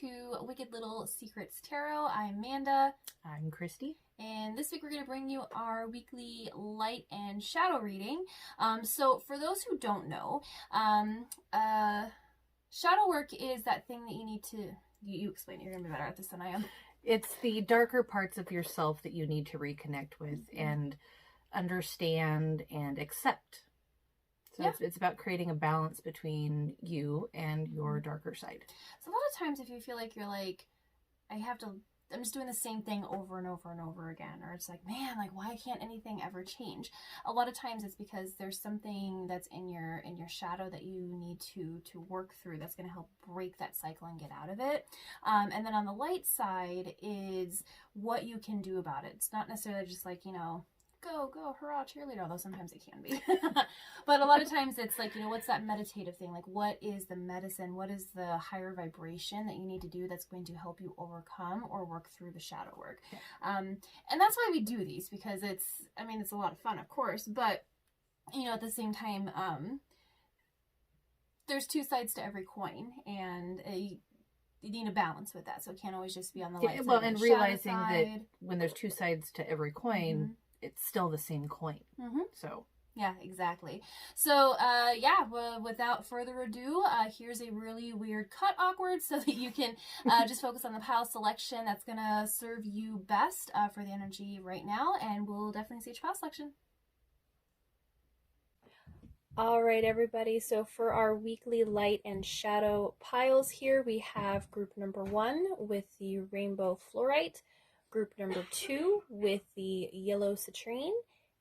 to Wicked Little Secrets Tarot. I'm Amanda. I'm Christy. And this week we're going to bring you our weekly light and shadow reading. So for those who don't know, shadow work is that thing that you need to... You explain it. You're going to be better at this than I am. It's the darker parts of yourself that you need to reconnect with and understand and accept. So it's about creating a balance between you and your darker side. So a lot of times if you feel like you're like, I'm just doing the same thing over and over and over again, or it's like, man, like why can't anything ever change? A lot of times it's because there's something that's in your shadow that you need to work through that's going to help break that cycle and get out of it. And then on the light side is what you can do about it. It's not necessarily just like, go, hurrah, cheerleader, although sometimes it can be. But a lot of times it's like, what's that meditative thing? Like, what is the medicine? What is the higher vibration that you need to do that's going to help you overcome or work through the shadow work? And that's why we do these, because it's a lot of fun, of course, but, at the same time, there's two sides to every coin, and you need a balance with that. So it can't always just be on the light side. Well, and realizing that when there's two sides to every coin, it's still the same coin. So yeah, exactly. So well, without further ado, here's a really weird cut awkward so that you can just focus on the pile selection that's gonna serve you best for the energy right now, and we'll definitely see your pile selection. All right, everybody, so for our weekly light and shadow piles here, we have group number 1 with the rainbow fluorite, group number 2 with the yellow citrine,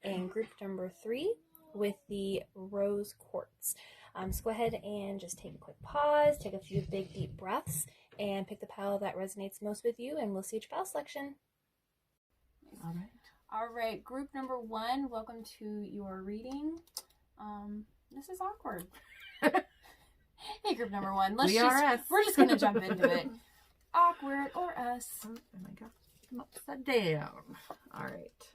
and group number 3 with the rose quartz. So go ahead and just take a quick pause, take a few big deep breaths, and pick the pile that resonates most with you, and we'll see your pile selection. All right, group number 1, welcome to your reading. This is awkward. Hey, group number 1, we're just gonna jump into it. Awkward or us. Oh my God. Upside down. All right.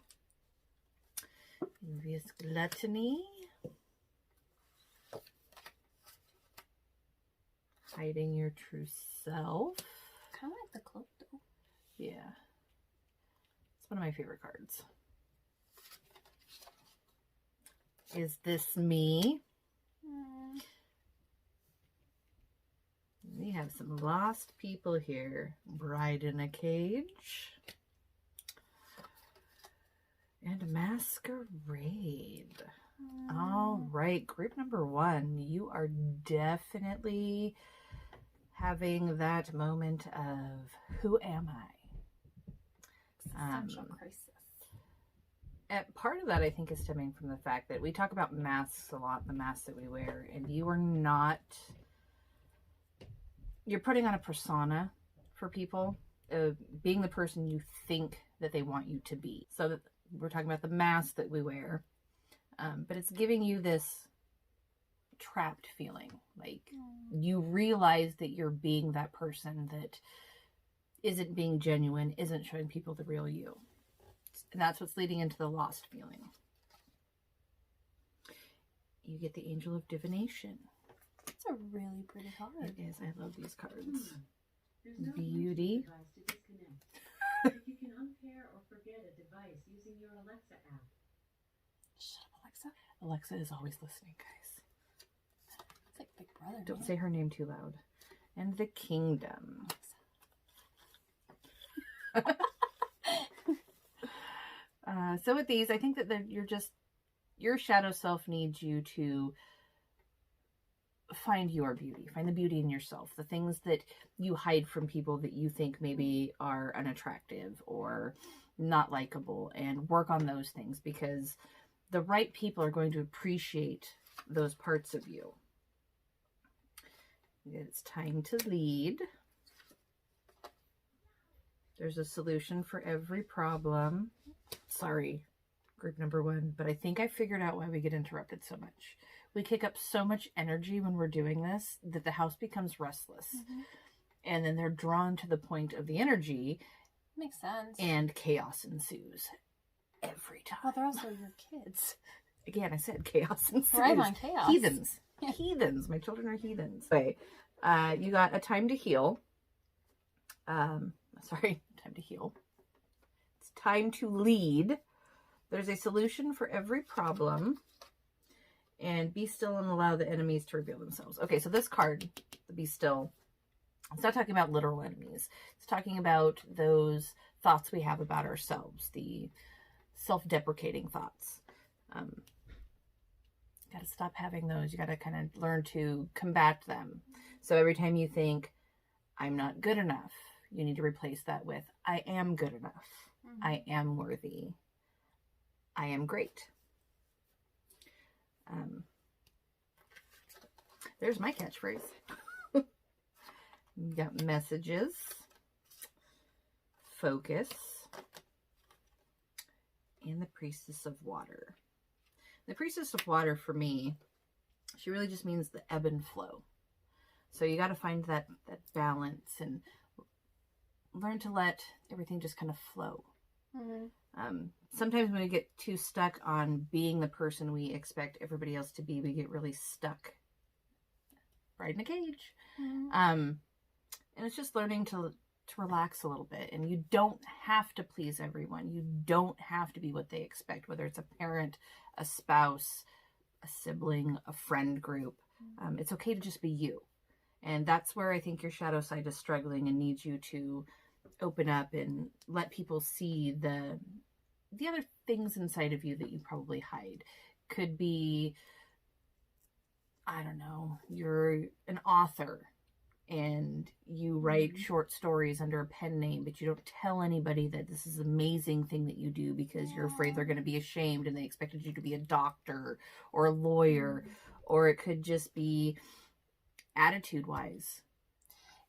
Envious gluttony. Hiding your true self. Kind of like the cloak, though. Yeah. It's one of my favorite cards. Is this me? We have some lost people here. Bride in a cage. And a masquerade. All right, group number 1. You are definitely having that moment of, who am I? Existential crisis. And part of that, I think, is stemming from the fact that we talk about masks a lot, the masks that we wear, and you are not... You're putting on a persona for people, being the person you think that they want you to be. So that we're talking about the mask that we wear, but it's giving you this trapped feeling. Like you realize that you're being that person that isn't being genuine, isn't showing people the real you. And that's what's leading into the lost feeling. You get the Angel of Divination. It's a really pretty card. It is. I love these cards. Beauty. If you can unpair or forget a device using your Alexa app. Shut up, Alexa. Alexa is always listening, guys. It's like Big Brother. Don't say her name too loud. And the Kingdom. So with these, I think that your shadow self needs you to find your beauty, find the beauty in yourself, the things that you hide from people that you think maybe are unattractive or not likable, and work on those things, because the right people are going to appreciate those parts of you. It's time to lead. There's a solution for every problem. Sorry, group number 1, but I think I figured out why we get interrupted so much. We kick up so much energy when we're doing this that the house becomes restless. And then they're drawn to the point of the energy. Makes sense. And chaos ensues every time. Well, they're also your kids. Again, I said chaos ensues. Thrive on chaos. Heathens. Heathens. My children are heathens. Okay. You got a time to heal. sorry, time to heal. It's time to lead. There's a solution for every problem. And be still and allow the enemies to reveal themselves. Okay, so this card, the be still, it's not talking about literal enemies. It's talking about those thoughts we have about ourselves, the self-deprecating thoughts. Got to stop having those. You got to kind of learn to combat them. So every time you think, I'm not good enough, you need to replace that with, I am good enough. Mm-hmm. I am worthy. I am great. There's my catchphrase. You got messages, focus, and the priestess of water. The priestess of water, for me, she really just means the ebb and flow. So you got to find that balance and learn to let everything just kind of flow. Mm-hmm. Sometimes when we get too stuck on being the person we expect everybody else to be, we get really stuck right in a cage. Mm-hmm. And it's just learning to relax a little bit. And you don't have to please everyone. You don't have to be what they expect, whether it's a parent, a spouse, a sibling, a friend group. It's okay to just be you. And that's where I think your shadow side is struggling and needs you to open up and let people see the other things inside of you that you probably hide. Could be, I don't know, you're an author and you write short stories under a pen name, but you don't tell anybody that this is an amazing thing that you do because you're afraid they're going to be ashamed and they expected you to be a doctor or a lawyer. Or it could just be attitude-wise.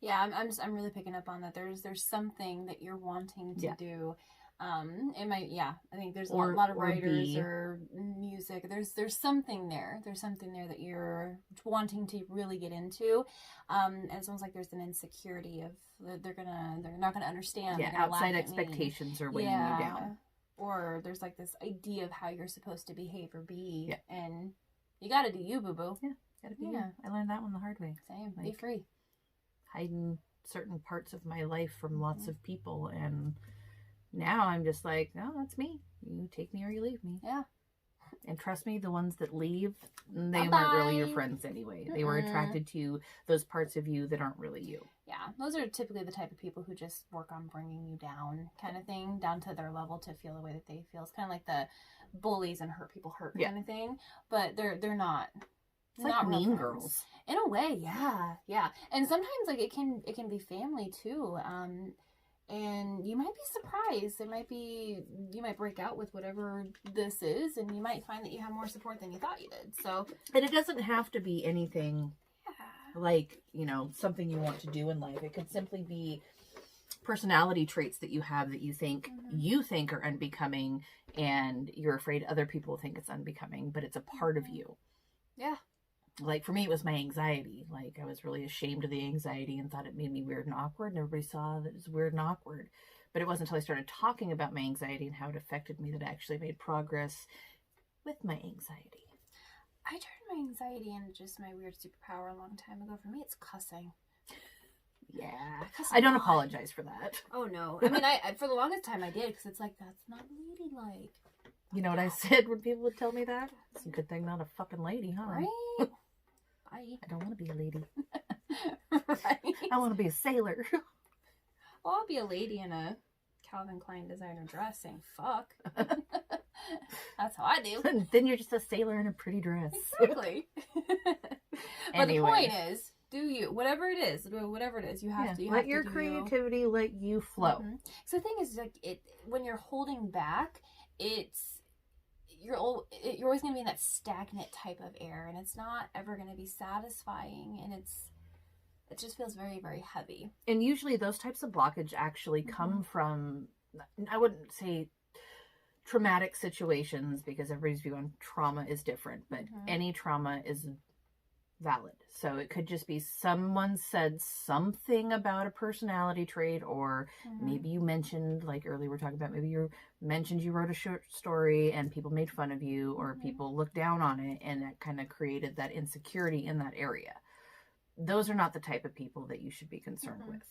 Yeah, I'm really picking up on that. There's something that you're wanting to do. It might, I think there's a lot of writers or music. There's something there. There's something there that you're wanting to really get into. And it's almost like there's an insecurity of they're not gonna understand. Yeah, outside expectations are weighing you down. Or there's like this idea of how you're supposed to behave or be, and you got to do you, boo boo. Yeah, gotta be you. I learned that one the hard way. Same. Be free. Hiding certain parts of my life from lots of people, and now I'm just like, no, that's me. You take me or you leave me. Yeah. And trust me, the ones that leave, they weren't really your friends anyway. They were attracted to those parts of you that aren't really you. Yeah, those are typically the type of people who just work on bringing you down, kind of thing, down to their level to feel the way that they feel. It's kind of like the bullies and hurt people hurt kind of thing, but they're not. It's like Mean Girls. In a way, yeah. And sometimes like it can be family too. And you might be surprised. You might break out with whatever this is, and you might find that you have more support than you thought you did. So, and it doesn't have to be anything like, something you want to do in life. It could simply be personality traits that you have that you think are unbecoming, and you're afraid other people think it's unbecoming, but it's a part of you. Yeah. Like for me, it was my anxiety. Like I was really ashamed of the anxiety and thought it made me weird and awkward. And everybody saw that it was weird and awkward. But it wasn't until I started talking about my anxiety and how it affected me that I actually made progress with my anxiety. I turned my anxiety into just my weird superpower a long time ago. For me, it's cussing. Yeah. I don't apologize for that. Oh, no. I mean, I for the longest time I did because it's like, that's not ladylike. You know what I said when people would tell me that? It's a good thing not a fucking lady, huh? Right? I don't want to be a lady. Right? I want to be a sailor. Well, I'll be a lady in a Calvin Klein designer dress saying fuck. That's how I do. Then you're just a sailor in a pretty dress. Exactly. But anyway. The point is, do you, whatever it is, you have to. Let your creativity let you flow. So the thing is, like, when you're holding back, you're always going to be in that stagnant type of air, and it's not ever going to be satisfying, and it just feels very, very heavy. And usually those types of blockage actually come from, I wouldn't say traumatic situations, because everybody's view on trauma is different, but any trauma is valid. So it could just be someone said something about a personality trait, or maybe you mentioned, like earlier we're talking about, maybe you mentioned you wrote a short story and people made fun of you, or people looked down on it, and that kind of created that insecurity in that area. Those are not the type of people that you should be concerned with.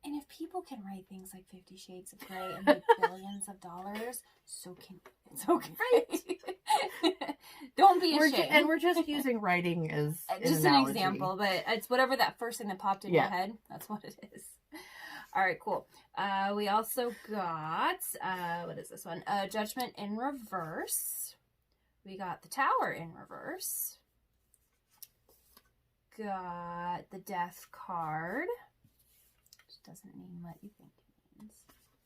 And if people can write things like 50 Shades of Grey and make billions of dollars, so can it's okay. Don't be ashamed. And we're just using writing as just an example, but it's whatever that first thing that popped in your head. That's what it is. All right, cool. We also got what is this one? Judgment in reverse. We got the Tower in reverse. Got the Death card. Which doesn't mean what you think it means.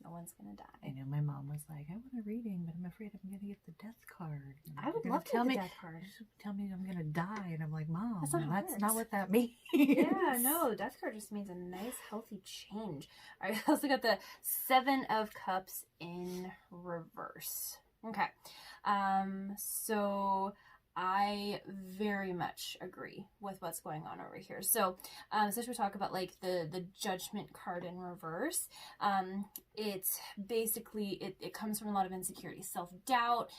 No one's gonna die. I know my mom was like, I want a reading, but I'm afraid I'm gonna get the death card. I would love to get the death card. Tell me I'm gonna die, and I'm like, Mom, that's not what that means. Yeah, no, death card just means a nice, healthy change. All right, I also got the Seven of Cups in reverse. Okay, so I very much agree with what's going on over here. So, since we talk about like the Judgment card in reverse, it's basically, it comes from a lot of insecurity, self-doubt.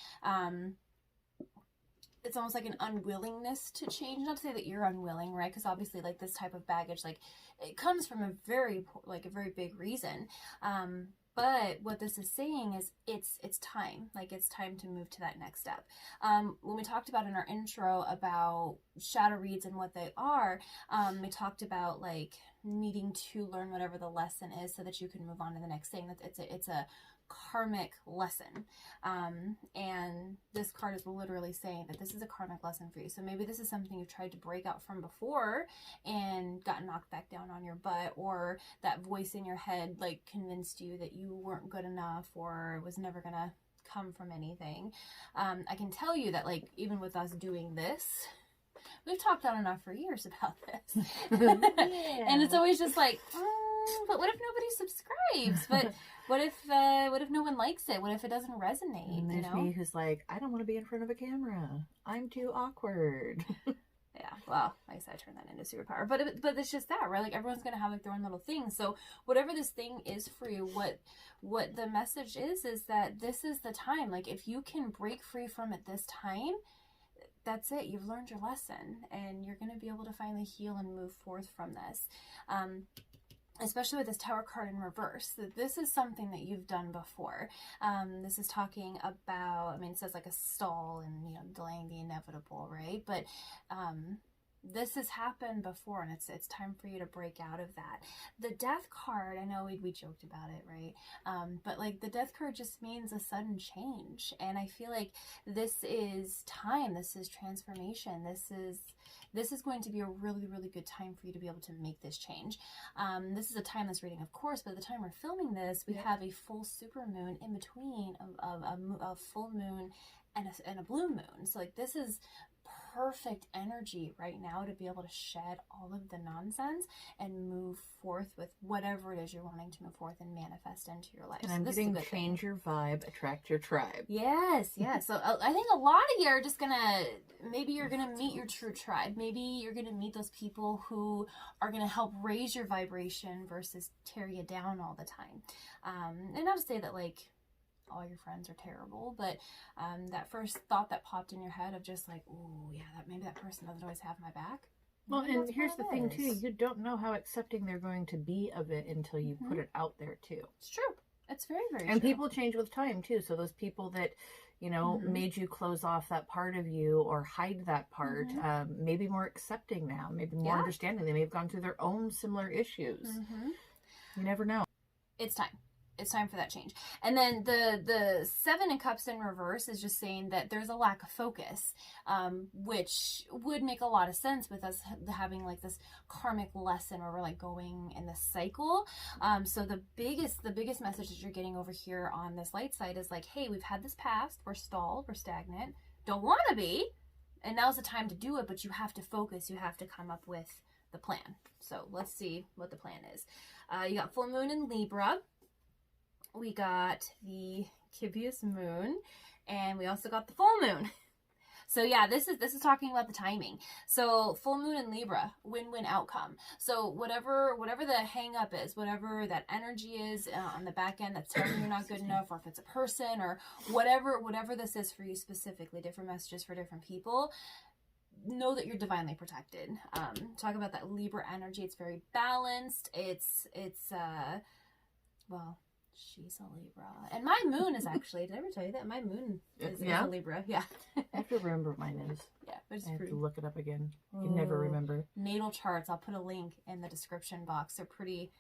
It's almost like an unwillingness to change. Not to say that you're unwilling, right? Because obviously, like this type of baggage, like it comes from a very big reason. But what this is saying is it's time. Like it's time to move to that next step. When we talked about in our intro about shadow reads and what they are, we talked about like needing to learn whatever the lesson is so that you can move on to the next thing. It's a karmic lesson. And this card is literally saying that this is a karmic lesson for you. So maybe this is something you've tried to break out from before and got knocked back down on your butt, or that voice in your head like convinced you that you weren't good enough or it was never gonna come from anything. I can tell you that like even with us doing this, we've talked on and off for years about this. And it's always just like, but what if nobody subscribes? But what if no one likes it? What if it doesn't resonate? And there's me who's like, I don't want to be in front of a camera. I'm too awkward. Yeah, well, I guess I turned that into superpower. But it's just that, right? Like everyone's gonna have like their own little thing. So whatever this thing is for you, what the message is that this is the time. Like if you can break free from it this time, that's it. You've learned your lesson, and you're gonna be able to finally heal and move forth from this. Especially with this Tower card in reverse. This is something that you've done before. This is talking about, I mean, it says like a stall and, you know, delaying the inevitable, right? But this has happened before, and it's time for you to break out of that. The Death card, I know we joked about it, right? But like the Death card just means a sudden change. And I feel like this is time. This is transformation. This is going to be a really, really good time for you to be able to make this change. This is a timeless reading, of course, but at the time we're filming this, we have a full supermoon in between a full moon and a blue moon. So like this is perfect energy right now to be able to shed all of the nonsense and move forth with whatever it is you're wanting to move forth and manifest into your life. And I'm getting change your vibe, attract your tribe. Yes. So I think a lot of you are just maybe you're gonna meet your true tribe. Maybe you're gonna meet those people who are gonna help raise your vibration versus tear you down all the time. And not to say that like all your friends are terrible, but that first thought that popped in your head of just like, oh yeah, maybe that person doesn't always have my back. Well, and here's the thing too, you don't know how accepting they're going to be of it until you put it out there too. It's true. It's very, very and true. People change with time too. So those people that, you know, made you close off that part of you or hide that part, maybe more accepting now, maybe more understanding. They may have gone through their own similar issues. You never know. It's time. It's time for that change. And then the Seven of Cups in reverse is just saying that there's a lack of focus, which would make a lot of sense with us having like this karmic lesson where we're like going in this cycle. So the biggest message that you're getting over here on this light side is like, hey, we've had this past, we're stalled, we're stagnant, don't want to be, and now's the time to do it, but you have to focus, you have to come up with the plan. So let's see what the plan is. You got full moon in Libra. We got the gibbous moon, and we also got the full moon. So yeah, this is talking about the timing. So full moon in Libra, win-win outcome. So whatever the hang up is, whatever that energy is on the back end that's telling you you're not good enough, or if it's a person or whatever this is for you specifically, different messages for different people. know that you're divinely protected. Talk about that Libra energy. It's very balanced. It's well, she's a Libra. And my moon is actually, did I ever tell you that? My moon is a Libra. Yeah. I have to remember what mine is. Yeah, but it's I have pretty. to look it up again. I can never remember. Natal charts. I'll put a link in the description box. They're pretty,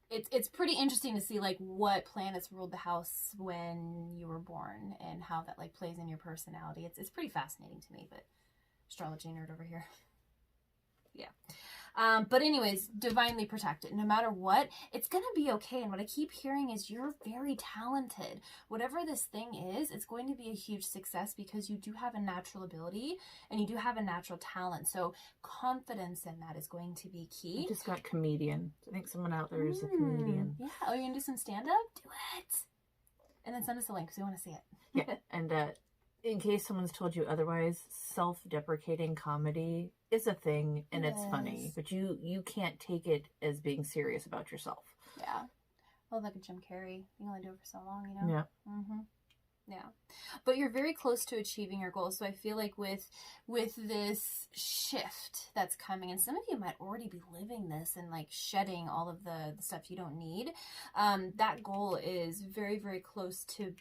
it's pretty interesting to see like what planets ruled the house when you were born and how that like plays in your personality. It's pretty fascinating to me, but astrology nerd over here. Yeah. But anyways, divinely protected. No matter what, it's going to be okay. And what I keep hearing is you're very talented. Whatever this thing is, it's going to be a huge success because you do have a natural ability and you do have a natural talent. So confidence in that is going to be key. I just got comedian. I think someone out there is a comedian. Yeah. Oh, you're going to do some stand-up? Do it. And then send us a link because we want to see it. Yeah. And in case someone's told you otherwise, self-deprecating comedy is a thing and it's funny, but you can't take it as being serious about yourself. Yeah. Well, like a Jim Carrey, you can only do it for so long, you know? Yeah. Mm-hmm. Yeah. But you're very close to achieving your goals. So I feel like with this shift that's coming, and some of you might already be living this and like shedding all of the stuff you don't need, that goal is very, very close to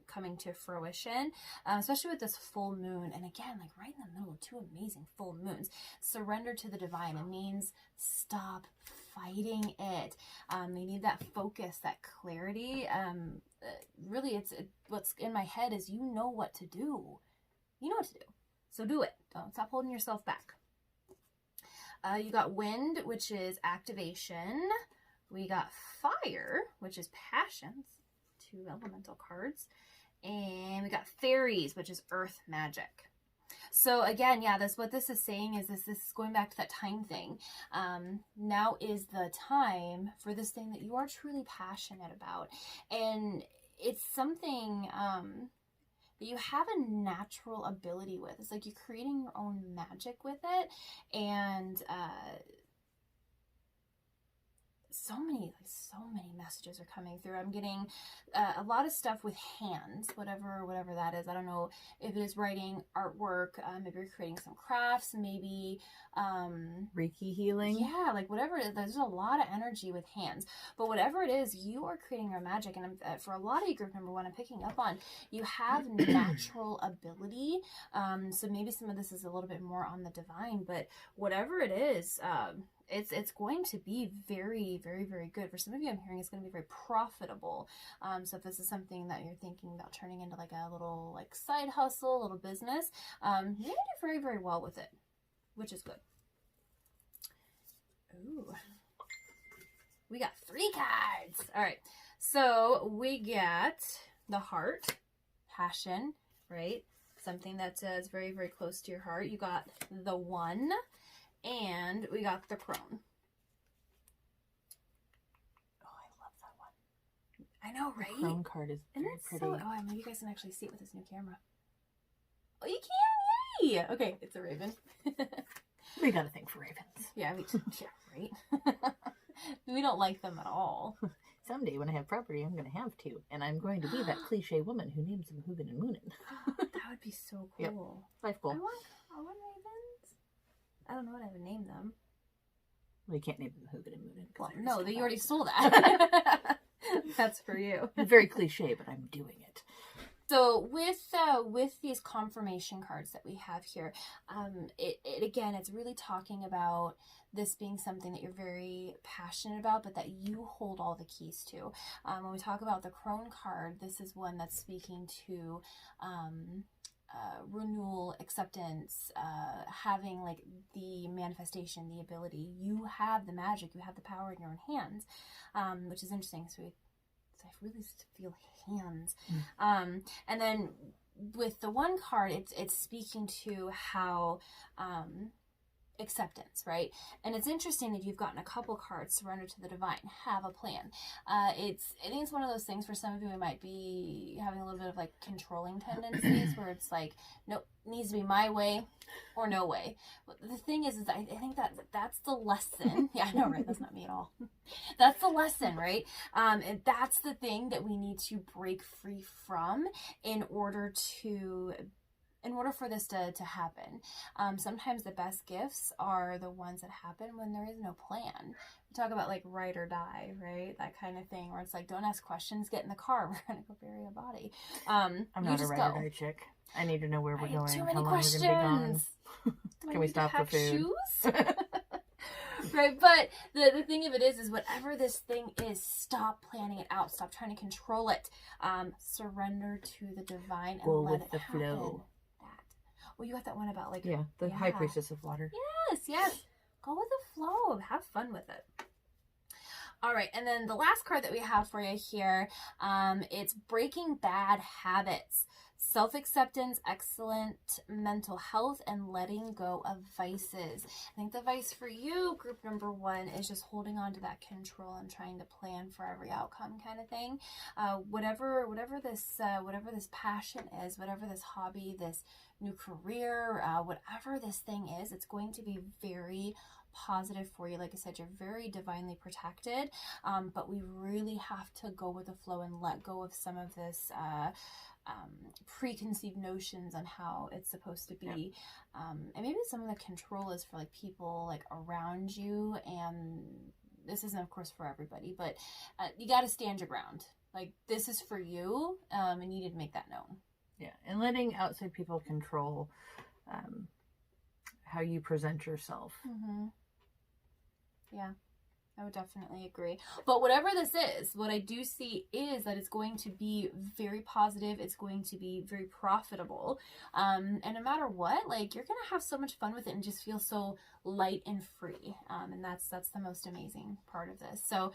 coming to fruition, especially with this full moon. And again, like right in the middle of two amazing full moons. Surrender to the divine. It means stop fighting it. You need that focus, that clarity. Really, what's in my head is you know what to do. You know what to do. So do it. Don't stop holding yourself back. You got wind, which is activation. We got fire, which is passions. 2 elemental cards. And we got fairies, which is earth magic. So again, yeah, that's what this is saying is this is going back to that time thing. Now is the time for this thing that you are truly passionate about. And it's something that you have a natural ability with. It's like you're creating your own magic with it. And so many messages are coming through. I'm getting a lot of stuff with hands, whatever that is. I don't know if it is writing, artwork, maybe you're creating some crafts, maybe Reiki healing. Yeah, like whatever it is. There's a lot of energy with hands, but whatever it is, you are creating your magic. And for a lot of you, group number 1, I'm picking up on you have natural ability. So maybe some of this is a little bit more on the divine, but whatever it is, it's going to be very, very, very good. For some of you, I'm hearing it's going to be very profitable. So if this is something that you're thinking about turning into like a little like side hustle, a little business, you're going to do very, very well with it, which is good. Ooh. We got 3 cards. All right. So we get the heart, passion, right? Something that is very, very close to your heart. You got the 1. And we got the crone. Oh, I love that one. I know, right? The crone card is very pretty. So, oh, maybe you guys can actually see it with this new camera. Oh, you can? Yay! Okay, it's a raven. We got a thing for ravens. Yeah, yeah, right? We don't like them at all. Someday when I have property, I'm going to have 2. And I'm going to be that cliche woman who names them Hoogan and Moonin. That would be so cool. Yep. Life goal. I want ravens. I don't know what I would name them. Well, you can't name them Hoogan and Moonin. Well, no, you already stole that. That's for you. It's very cliche, but I'm doing it. So with these confirmation cards that we have here, it again, it's really talking about this being something that you're very passionate about, but that you hold all the keys to. When we talk about the crone card, this is one that's speaking to renewal, acceptance, having like the manifestation, the ability. You have the magic, you have the power in your own hands, which is interesting. So I really feel hands. And then with the 1 card, it's speaking to how acceptance, right? And it's interesting that you've gotten a couple cards, surrender to the divine, have a plan. I think it's one of those things for some of you, we might be having a little bit of like controlling tendencies where it's like, nope, it needs to be my way or no way. But the thing is I think that's the lesson. Yeah, I know, right? That's not me at all. That's the lesson, right? And that's the thing that we need to break free from in order to in order for this to happen. Sometimes the best gifts are the ones that happen when there is no plan. We talk about like ride or die, right? That kind of thing where it's like, don't ask questions, get in the car. We're going to go bury a body. I'm not a ride or die chick. I need to know where we're going, too how many long questions. we're going to be gone. Can we stop for food? Shoes? Right, but the thing of it is whatever this thing is, stop planning it out. Stop trying to control it. Surrender to the divine and Go let with it the happen. flow. Well, you got that one about like the high priestess of water. Yes. Go with the flow. Have fun with it. All right, and then the last card that we have for you here, it's breaking bad habits. Self-acceptance, excellent mental health, and letting go of vices. I think the vice for you, group number 1, is just holding on to that control and trying to plan for every outcome kind of thing. Whatever this passion is, whatever this hobby, this new career, whatever this thing is, it's going to be very positive for you. Like I said, you're very divinely protected, but we really have to go with the flow and let go of some of this preconceived notions on how it's supposed to be. And maybe some of the control is for like people like around you, and this isn't of course for everybody, but you got to stand your ground. Like, this is for you, and you need to make that known. Yeah, and letting outside people control how you present yourself. Yeah, I would definitely agree. But whatever this is, what I do see is that it's going to be very positive. It's going to be very profitable. And no matter what, like, you're going to have so much fun with it and just feel so light and free. And that's the most amazing part of this. So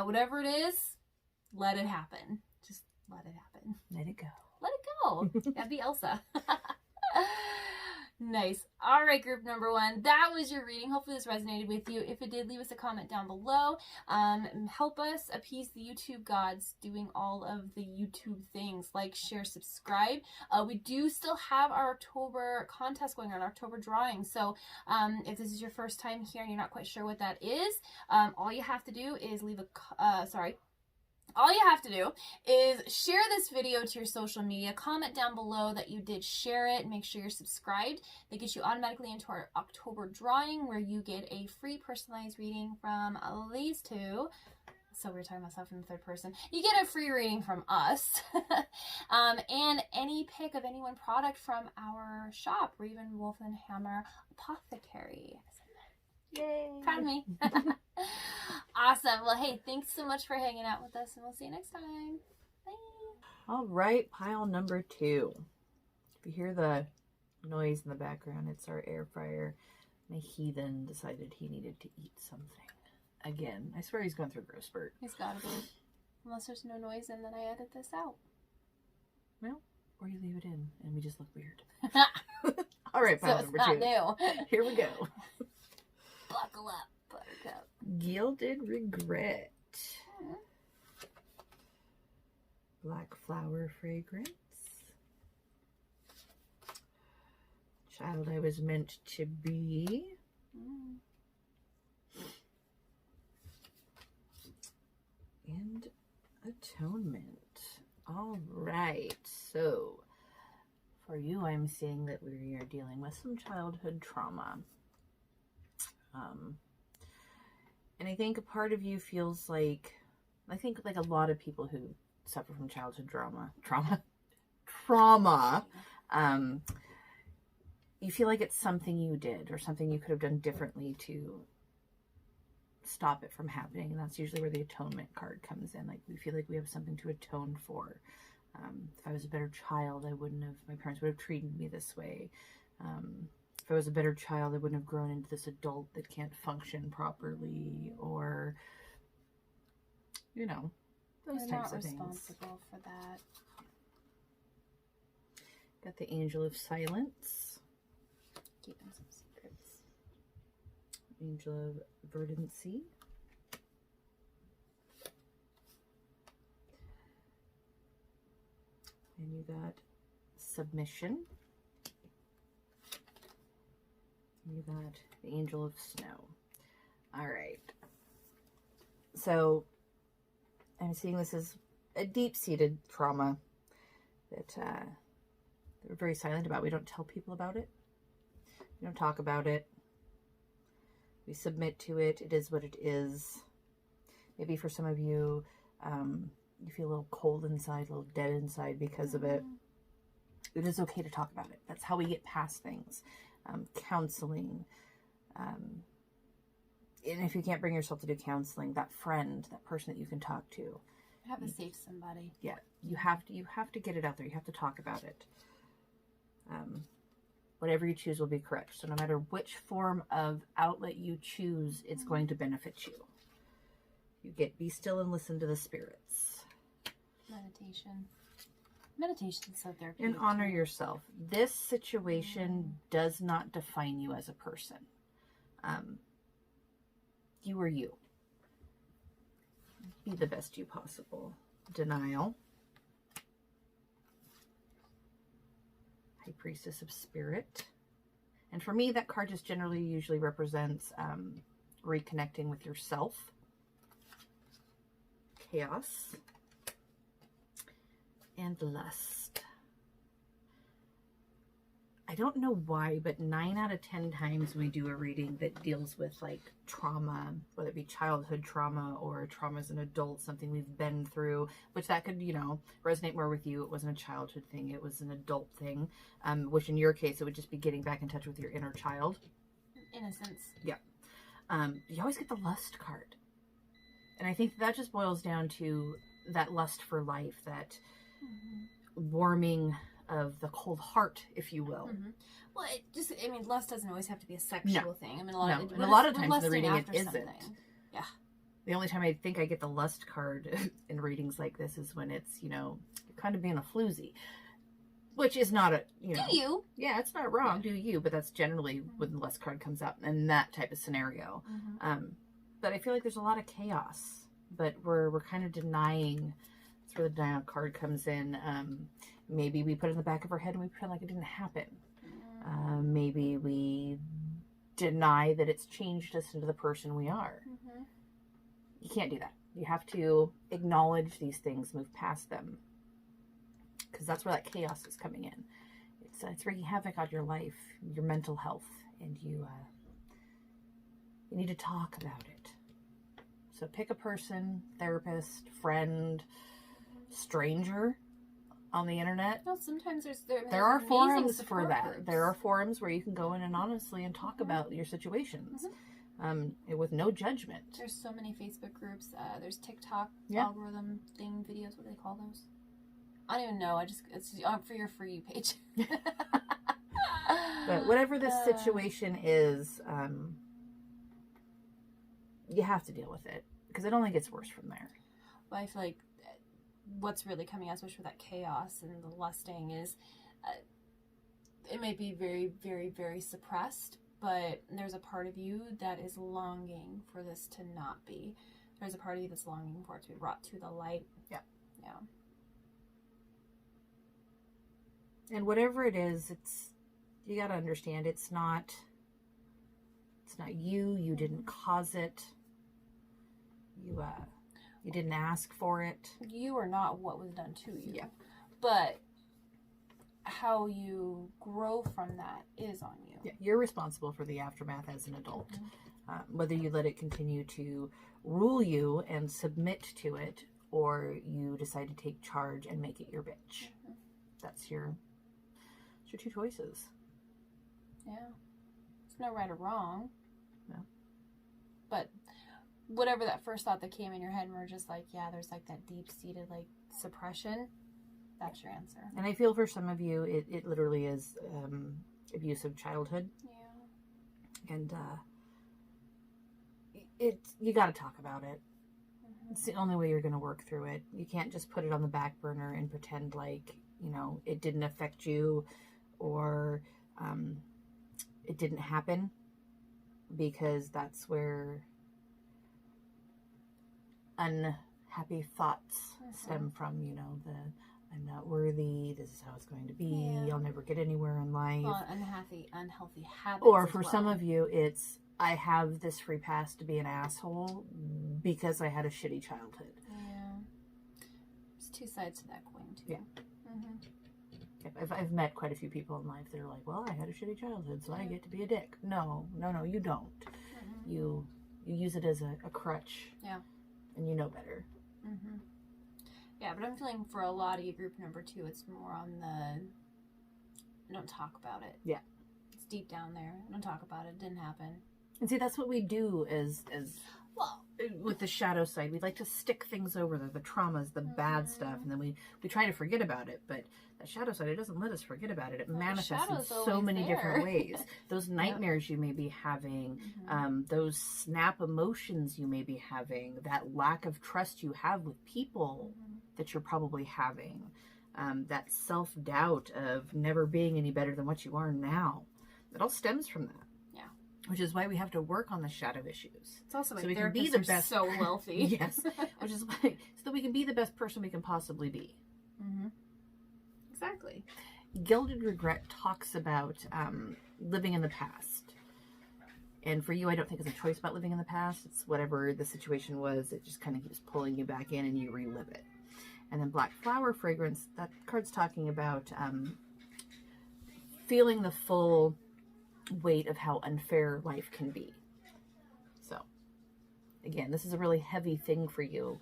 whatever it is, let it happen. Just let it happen. Let it go. Let it go. That'd be Elsa. Nice. All right, group number 1. That was your reading. Hopefully this resonated with you. If it did, leave us a comment down below. Help us appease the YouTube gods doing all of the YouTube things. Like, share, subscribe. We do still have our October contest going on, October drawing. So if this is your first time here and you're not quite sure what that is, all you have to do is all you have to do is share this video to your social media, comment down below that you did share it, make sure you're subscribed. That gets you automatically into our October drawing, where you get a free personalized reading from these two. So we're talking myself in the third person. You get a free reading from us. And any pick of any one product from our shop, Raven Wolf and Hammer Apothecary. Yay! Proud of me. Awesome. Well, hey, thanks so much for hanging out with us, and we'll see you next time. Bye. All right, pile number 2. If you hear the noise in the background, it's our air fryer. My heathen decided he needed to eat something. Again, I swear he's going through a growth spurt. He's gotta be. Unless there's no noise, and then I edit this out. Well, or you leave it in, and we just look weird. All right, pile So number it's 2. not new. Here we go. Buckle up, Buttercup. Gilded Regret. Black Flower Fragrance. Child I Was Meant to Be. And Atonement. All right, so for you, I'm seeing that we are dealing with some childhood trauma. And I think a part of you feels like, I think like a lot of people who suffer from childhood trauma, you feel like it's something you did or something you could have done differently to stop it from happening. And that's usually where the atonement card comes in. Like, we feel like we have something to atone for. If I was a better child, my parents would have treated me this way. If I was a better child, I wouldn't have grown into this adult that can't function properly, or, those types of things. You're not responsible for that. Got the Angel of Silence. Keeping some secrets. Angel of Verdancy. And you got Submission. You got the Angel of Snow. All right. So I'm seeing this as a deep-seated trauma that we're very silent about. We don't tell people about it. We don't talk about it. We submit to it. It is what it is. Maybe for some of you, you feel a little cold inside, a little dead inside because of it. It is okay to talk about it. That's how we get past things. Counseling. And if you can't bring yourself to do counseling, that friend, that person that you can talk to. Have a safe somebody. Yeah, you have to get it out there. You have to talk about it. Whatever you choose will be correct. So no matter which form of outlet you choose, it's going to benefit you. Be still and listen to the spirits. Meditation is so therapeutic. And honor yourself. This situation does not define you as a person. You are you. Be the best you possible. Denial. High Priestess of Spirit. And for me, that card just usually represents reconnecting with yourself. Chaos. And lust. I don't know why, but 9 out of 10 times we do a reading that deals with like trauma, whether it be childhood trauma or trauma as an adult, something we've been through, which that could, resonate more with you. It wasn't a childhood thing. It was an adult thing, which in your case, it would just be getting back in touch with your inner child. Innocence. Yeah. You always get the lust card. And I think that just boils down to that lust for life, that warming of the cold heart, if you will. Well, lust doesn't always have to be a sexual thing. A lot of times in the reading it isn't. Yeah. The only time I think I get the lust card in readings like this is when it's, you're kind of being a floozy. Which is not a, Do you? Yeah, it's not wrong, do you? But that's generally when the lust card comes out in that type of scenario. But I feel like there's a lot of chaos. But we're kind of denying. That's where the denial card comes in. Maybe we put it in the back of our head and we pretend like it didn't happen. Maybe we deny that it's changed us into the person we are. You can't do that. You have to acknowledge these things, move past them. Because that's where that chaos is coming in. It's wreaking havoc on your life, your mental health, and you need to talk about it. So pick a person, therapist, friend, stranger on the internet. Well, sometimes there are forums for that. Groups. There are forums where you can go in and honestly and talk about your situations with no judgment. There's so many Facebook groups. There's TikTok algorithm thing videos. What do they call those? I don't even know. It's for your For You page. But whatever this situation is, you have to deal with it because it only gets worse from there. But I feel like what's really coming out, especially with that chaos and the lusting, is it may be very, very, very suppressed, but there's a part of you that is longing for this to not be. There's a part of you that's longing for it to be brought to the light. Yeah. Yeah. And whatever it is, you got to understand it's not you. You didn't cause it. You didn't ask for it. You are not what was done to you. Yeah. But how you grow from that is on you. Yeah, you're responsible for the aftermath as an adult. Whether you let it continue to rule you and submit to it, or you decide to take charge and make it your bitch. That's your two choices. Yeah. There's no right or wrong. No. But whatever that first thought that came in your head, and we're just like, yeah, there's like that deep-seated like suppression, that's your answer. And I feel for some of you, it literally is abusive childhood. Yeah. And you got to talk about it. It's the only way you're going to work through it. You can't just put it on the back burner and pretend like, it didn't affect you or it didn't happen, because that's where unhappy thoughts stem from, I'm not worthy, this is how it's going to be, I'll never get anywhere in life. Well, unhealthy habits. Or for some of you, it's, I have this free pass to be an asshole because I had a shitty childhood. Yeah. There's two sides to that coin, too. Yeah. Yeah, I've met quite a few people in life that are like, well, I had a shitty childhood, so I get to be a dick. No, you don't. Mm-hmm. You use it as a crutch. Yeah. And you know better. Mm-hmm. Yeah, but I'm feeling for a lot of you, group number 2, it's more on the don't talk about it. Yeah. It's deep down there. Don't talk about it. It didn't happen. And see, that's what we do as well, with the shadow side. We like to stick things over the traumas, the bad stuff, and then we try to forget about it. But that shadow side, it doesn't let us forget about it. It manifests in so many different ways. Those nightmares you may be having, those snap emotions you may be having, that lack of trust you have with people that you're probably having, that self-doubt of never being any better than what you are now. It all stems from that. Which is why we have to work on the shadow issues. It's also so like we can be the best. So wealthy. Yes, which is why so that we can be the best person we can possibly be. Mm-hmm. Exactly. Gilded Regret talks about living in the past, and for you, I don't think it's a choice about living in the past. It's whatever the situation was. It just kind of keeps pulling you back in, and you relive it. And then Black Flower Fragrance. That card's talking about feeling the full weight of how unfair life can be. So again, this is a really heavy thing for you,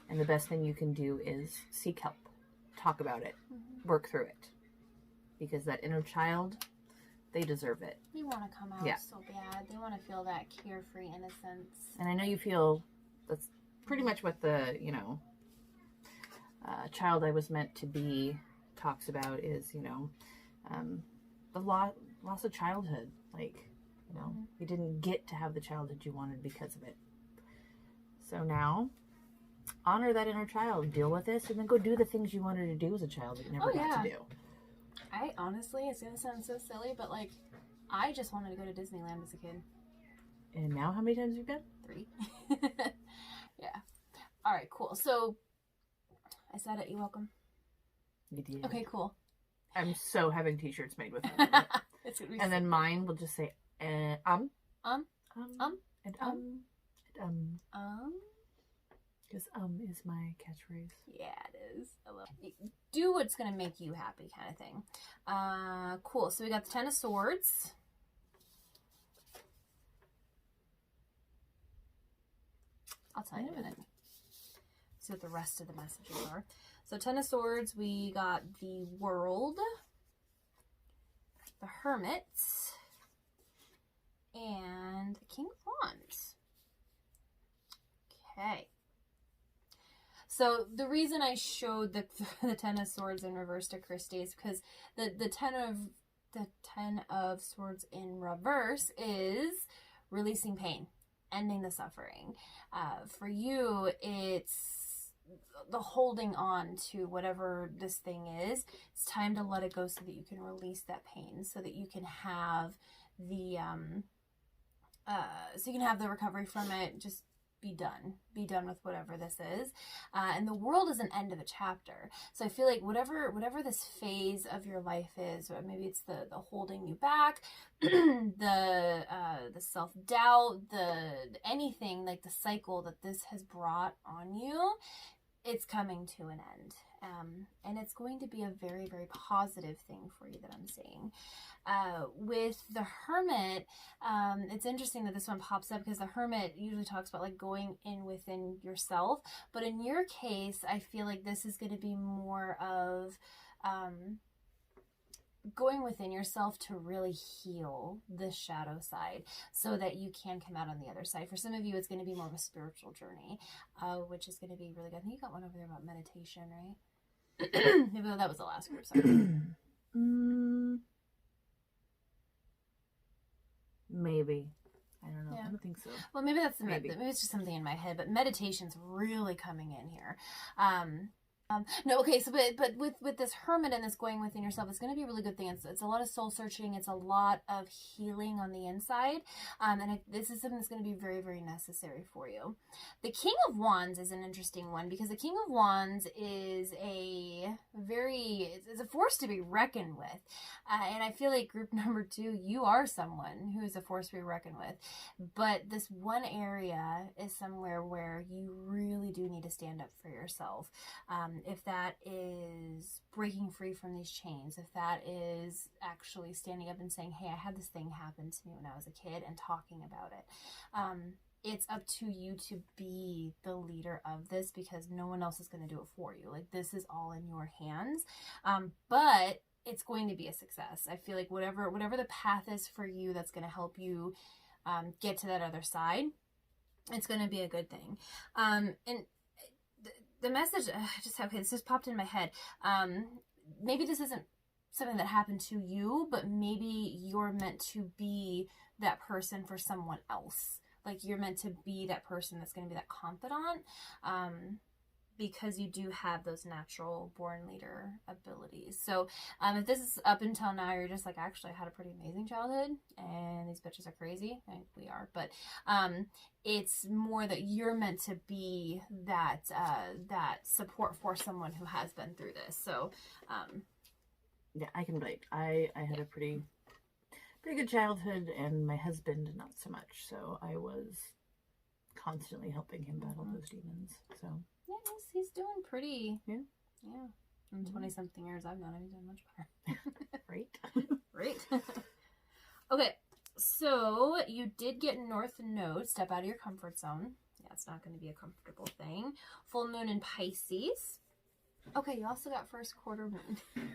and the best thing you can do is seek help, talk about it, work through it, because that inner child, they deserve it. They want to come out so bad. They want to feel that carefree innocence. And I know you feel that's pretty much what the child I was meant to be talks about is the loss of childhood. You didn't get to have the childhood you wanted because of it. So now, honor that inner child, deal with this, and then go do the things you wanted to do as a child that you never got to do. I honestly, it's going to sound so silly, but I just wanted to go to Disneyland as a kid. And now how many times have you been? 3. Yeah. All right, cool. So, I said it. You welcome? You did. Okay, cool. I'm so having t-shirts made with that. And then mine will just say, and because is my catchphrase. Yeah, it is. I love it. Do what's going to make you happy kind of thing. Cool. So we got the 10 of Swords. I'll tell you in a minute. See what the rest of the messages are. So 10 of Swords, we got the World, the Hermit, and the King of Wands. Okay. So the reason I showed the 10 of Swords in reverse to Christy is because the 10 of Swords in reverse is releasing pain, ending the suffering. For you, it's the holding on to whatever this thing is. It's time to let it go so that you can release that pain, so that you can have the recovery from it. Just be done with whatever this is. And the World is an end of a chapter. So I feel like whatever this phase of your life is, or maybe it's the holding you back, the self-doubt, anything like the cycle that this has brought on you, it's coming to an end. And it's going to be a very, very positive thing for you that I'm seeing. With the Hermit, it's interesting that this one pops up because the Hermit usually talks about going in within yourself. But in your case, I feel like this is going to be more of going within yourself to really heal the shadow side so that you can come out on the other side. For some of you, it's going to be more of a spiritual journey, which is going to be really good. I think you got one over there about meditation, right? Maybe that was the last group. Sorry. Maybe. I don't know. Yeah. I don't think so. Well, maybe maybe it's just something in my head, but meditation's really coming in here. No, okay, so but with this Hermit and this going within yourself, it's going to be a really good thing. It's a lot of soul searching. It's a lot of healing on the inside, and this is something that's going to be very, very necessary for you. The King of Wands is an interesting one because the King of Wands is a force to be reckoned with, and I feel like group number 2, you are someone who is a force to be reckoned with, but this one area is somewhere where you really do need to stand up for yourself. if that is breaking free from these chains, if that is actually standing up and saying, hey, I had this thing happen to me when I was a kid, and talking about it. It's up to you to be the leader of this, because no one else is going to do it for you. Like, this is all in your hands. But it's going to be a success. I feel like whatever the path is for you that's going to help you get to that other side, it's going to be a good thing. And the message, this just popped in my head. Maybe this isn't something that happened to you, but maybe you're meant to be that person for someone else. Like, you're meant to be that person that's going to be that confidant, because you do have those natural born leader abilities. So if this is up until now, you're just like, actually, I had a pretty amazing childhood, and these bitches are crazy. I think we are, but it's more that you're meant to be that that support for someone who has been through this. So yeah, I can relate. I had a pretty good childhood, and my husband not so much. So I was constantly helping him battle those demons. So yeah, he's doing pretty. Yeah. In 20-something years I've known him, he's doing much better. Great. Okay, so you did get North Node. Step out of your comfort zone. Yeah, it's not going to be a comfortable thing. Full moon in Pisces. Okay, you also got first quarter moon.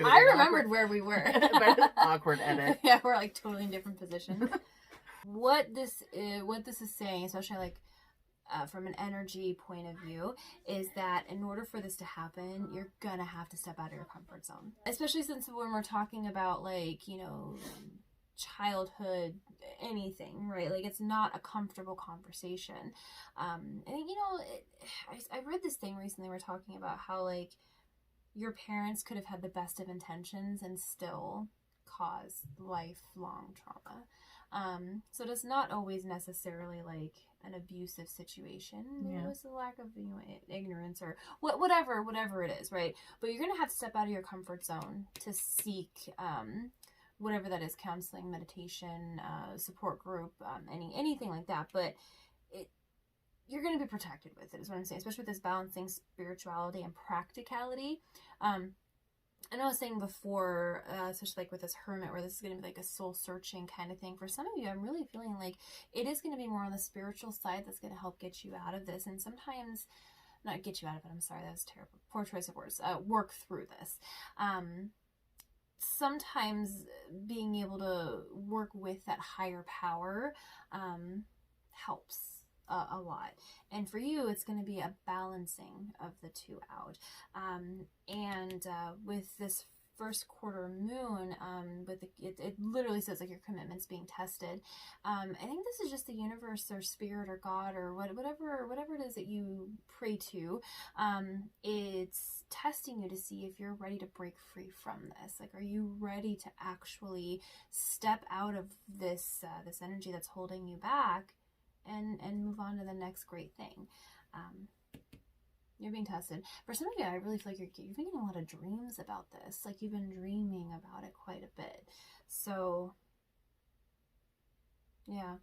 I remembered where we were. Awkward edit. Yeah, we're like totally in different positions. What this is saying, especially like from an energy point of view, is that in order for this to happen, you're gonna have to step out of your comfort zone. Especially since when we're talking about, like, you know, childhood, anything, right? Like, it's not a comfortable conversation. And you know, I read this thing recently. We're talking about how, like, your parents could have had the best of intentions and still cause lifelong trauma. So it's not always necessarily like an abusive situation. Yeah. It was a lack of, you know, ignorance or whatever it is, right? But you're gonna have to step out of your comfort zone to seek whatever that is, counseling, meditation, support group, anything like that. But you're going to be protected with it, is what I'm saying, especially with this balancing spirituality and practicality. I know I was saying before, especially like with this hermit, where this is going to be like a soul searching kind of thing. For some of you, I'm really feeling like it is going to be more on the spiritual side that's going to help get you out of this. And sometimes, not get you out of it, I'm sorry, that was terrible. Poor choice of words. Work through this. Sometimes being able to work with that higher power helps a lot. And for you, it's going to be a balancing of the two out. And with this first quarter moon, it literally says like your commitment's being tested. I think this is just the universe or spirit or God or whatever it is that you pray to. It's testing you to see if you're ready to break free from this. Like, are you ready to actually step out of this this energy that's holding you back and move on to the next great thing? You're being tested. For some of you, I really feel like you've been getting a lot of dreams about this. Like, you've been dreaming about it quite a bit. So, yeah.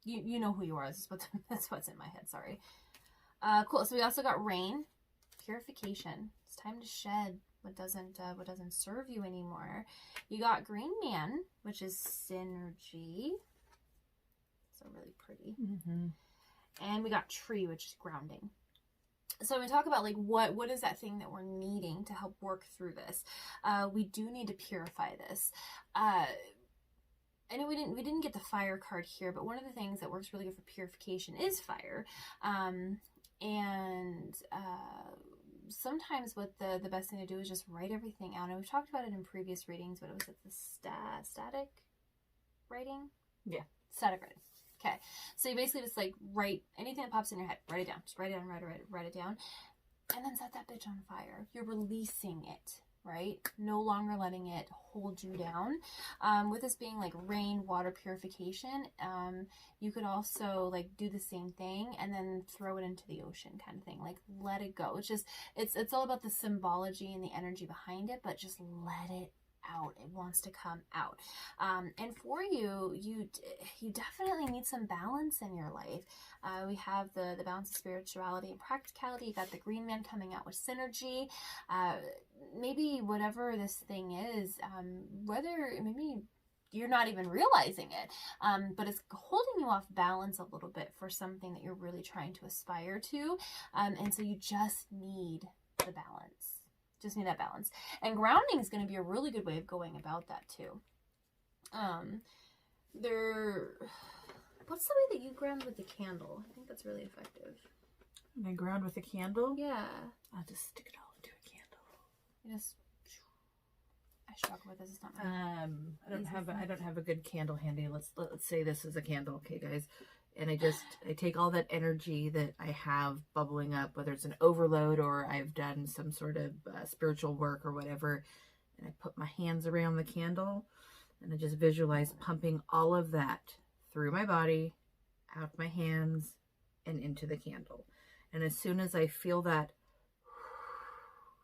You know who you are. That's what's in my head. Sorry. Cool. So we also got rain. Purification. It's time to shed what doesn't serve you anymore. You got green man, which is synergy. So really pretty. Mm-hmm. And we got tree, which is grounding. So when we talk about like what is that thing that we're needing to help work through this, we do need to purify this. I know we didn't get the fire card here, but one of the things that works really good for purification is fire. Sometimes what the best thing to do is just write everything out. And we've talked about it in previous readings, but it was like the static writing? Yeah. Static writing. Okay. So you basically just like write anything that pops in your head. Write it down. Just write it down, write it down. And then set that bitch on fire. You're releasing it, right? No longer letting it hold you down. With this being like rain, water purification, you could also like do the same thing and then throw it into the ocean kind of thing. Like, let it go. It's all about the symbology and the energy behind it, but just let it out. It wants to come out. And for you, you definitely need some balance in your life. We have the balance of spirituality and practicality. You got the green man coming out with synergy. Maybe whatever this thing is, whether maybe you're not even realizing it, but it's holding you off balance a little bit for something that you're really trying to aspire to. And so you just need the balance. Just need that balance. And grounding is going to be a really good way of going about that too. What's the way that you ground with the candle? I think that's really effective. And I ground with a candle? Yeah. I'll just stick it all into a candle. I struggle with this. It's not my I don't have a good candle handy. Let's say this is a candle, okay, guys. And I take all that energy that I have bubbling up, whether it's an overload or I've done some sort of spiritual work or whatever, and I put my hands around the candle, and I just visualize pumping all of that through my body, out my hands, and into the candle. And as soon as I feel that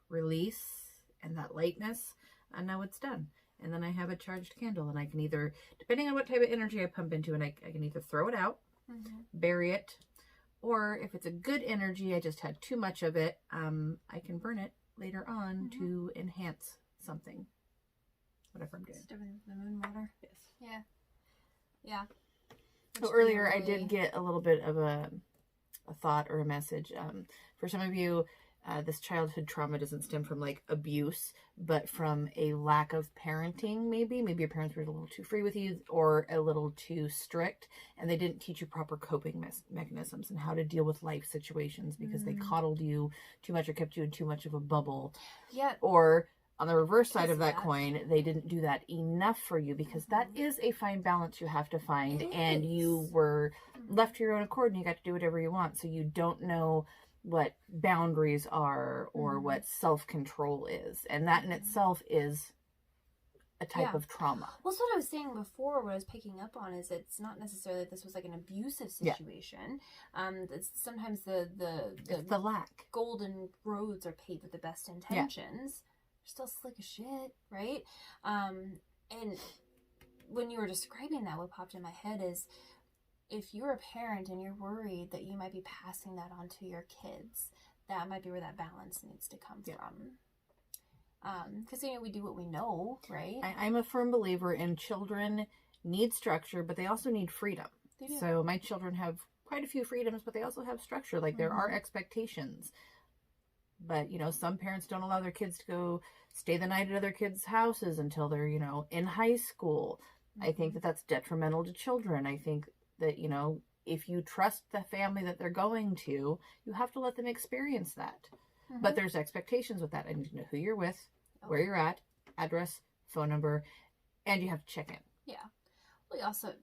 release and that lightness, I know it's done. And then I have a charged candle, and I can either, depending on what type of energy I pump into, and I can either throw it out, bury it, or if it's a good energy, I just had too much of it, I can burn it later on to enhance something, whatever I'm doing. Just everything with the moon water. Yes. Yeah. So earlier I did get a little bit of a thought or a message. For some of you, this childhood trauma doesn't stem from like abuse, but from a lack of parenting. Maybe your parents were a little too free with you or a little too strict, and they didn't teach you proper coping mechanisms and how to deal with life situations because they coddled you too much or kept you in too much of a bubble. Yeah. Or on the reverse side of that coin, they didn't do that enough for you, because that is a fine balance you have to find, and you were left to your own accord and you got to do whatever you want. So you don't know what boundaries are or what self-control is. And that in itself is a type of trauma. Well, that's what I was saying before, what I was picking up on is it's not necessarily that this was like an abusive situation. It's sometimes the lack. Golden roads are paved with the best intentions. They're still slick as shit, right? And when you were describing that, what popped in my head is, if you're a parent and you're worried that you might be passing that on to your kids, that might be where that balance needs to come from. Because, we do what we know, right? I'm a firm believer in children need structure, but they also need freedom. They do. So my children have quite a few freedoms, but they also have structure. Like there are expectations. But, some parents don't allow their kids to go stay the night at other kids' houses until they're, in high school. I think that that's detrimental to children. I think that, if you trust the family that they're going to, you have to let them experience that. But there's expectations with that. I need to know who you're with, where you're at, address, phone number, and you have to check in. Yeah. Well, also,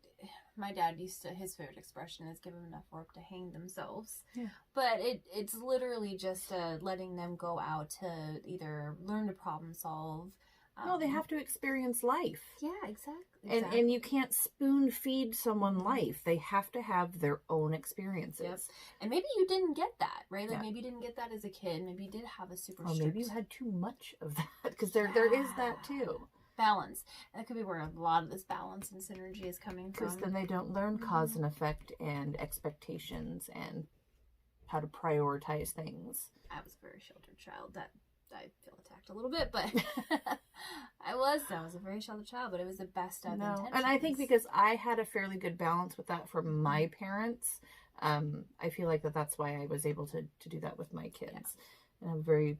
my dad his favorite expression is give them enough rope to hang themselves. Yeah. But it's literally just letting them go out to either learn to problem solve. No, they have to experience life. Yeah, exactly. And you can't spoon feed someone life. They have to have their own experiences. Yep. And maybe you didn't get that, right? Like maybe you didn't get that as a kid. Maybe you did have a super strict... maybe you had too much of that, because there is that too. Balance. And that could be where a lot of this balance and synergy is coming from. Because then they don't learn cause and effect and expectations and how to prioritize things. I was a very sheltered child. That I feel attacked a little bit, but I was a very sheltered child, but it was the best of intentions. And I think because I had a fairly good balance with that from my parents, I feel like that's why I was able to do that with my kids. And I'm a very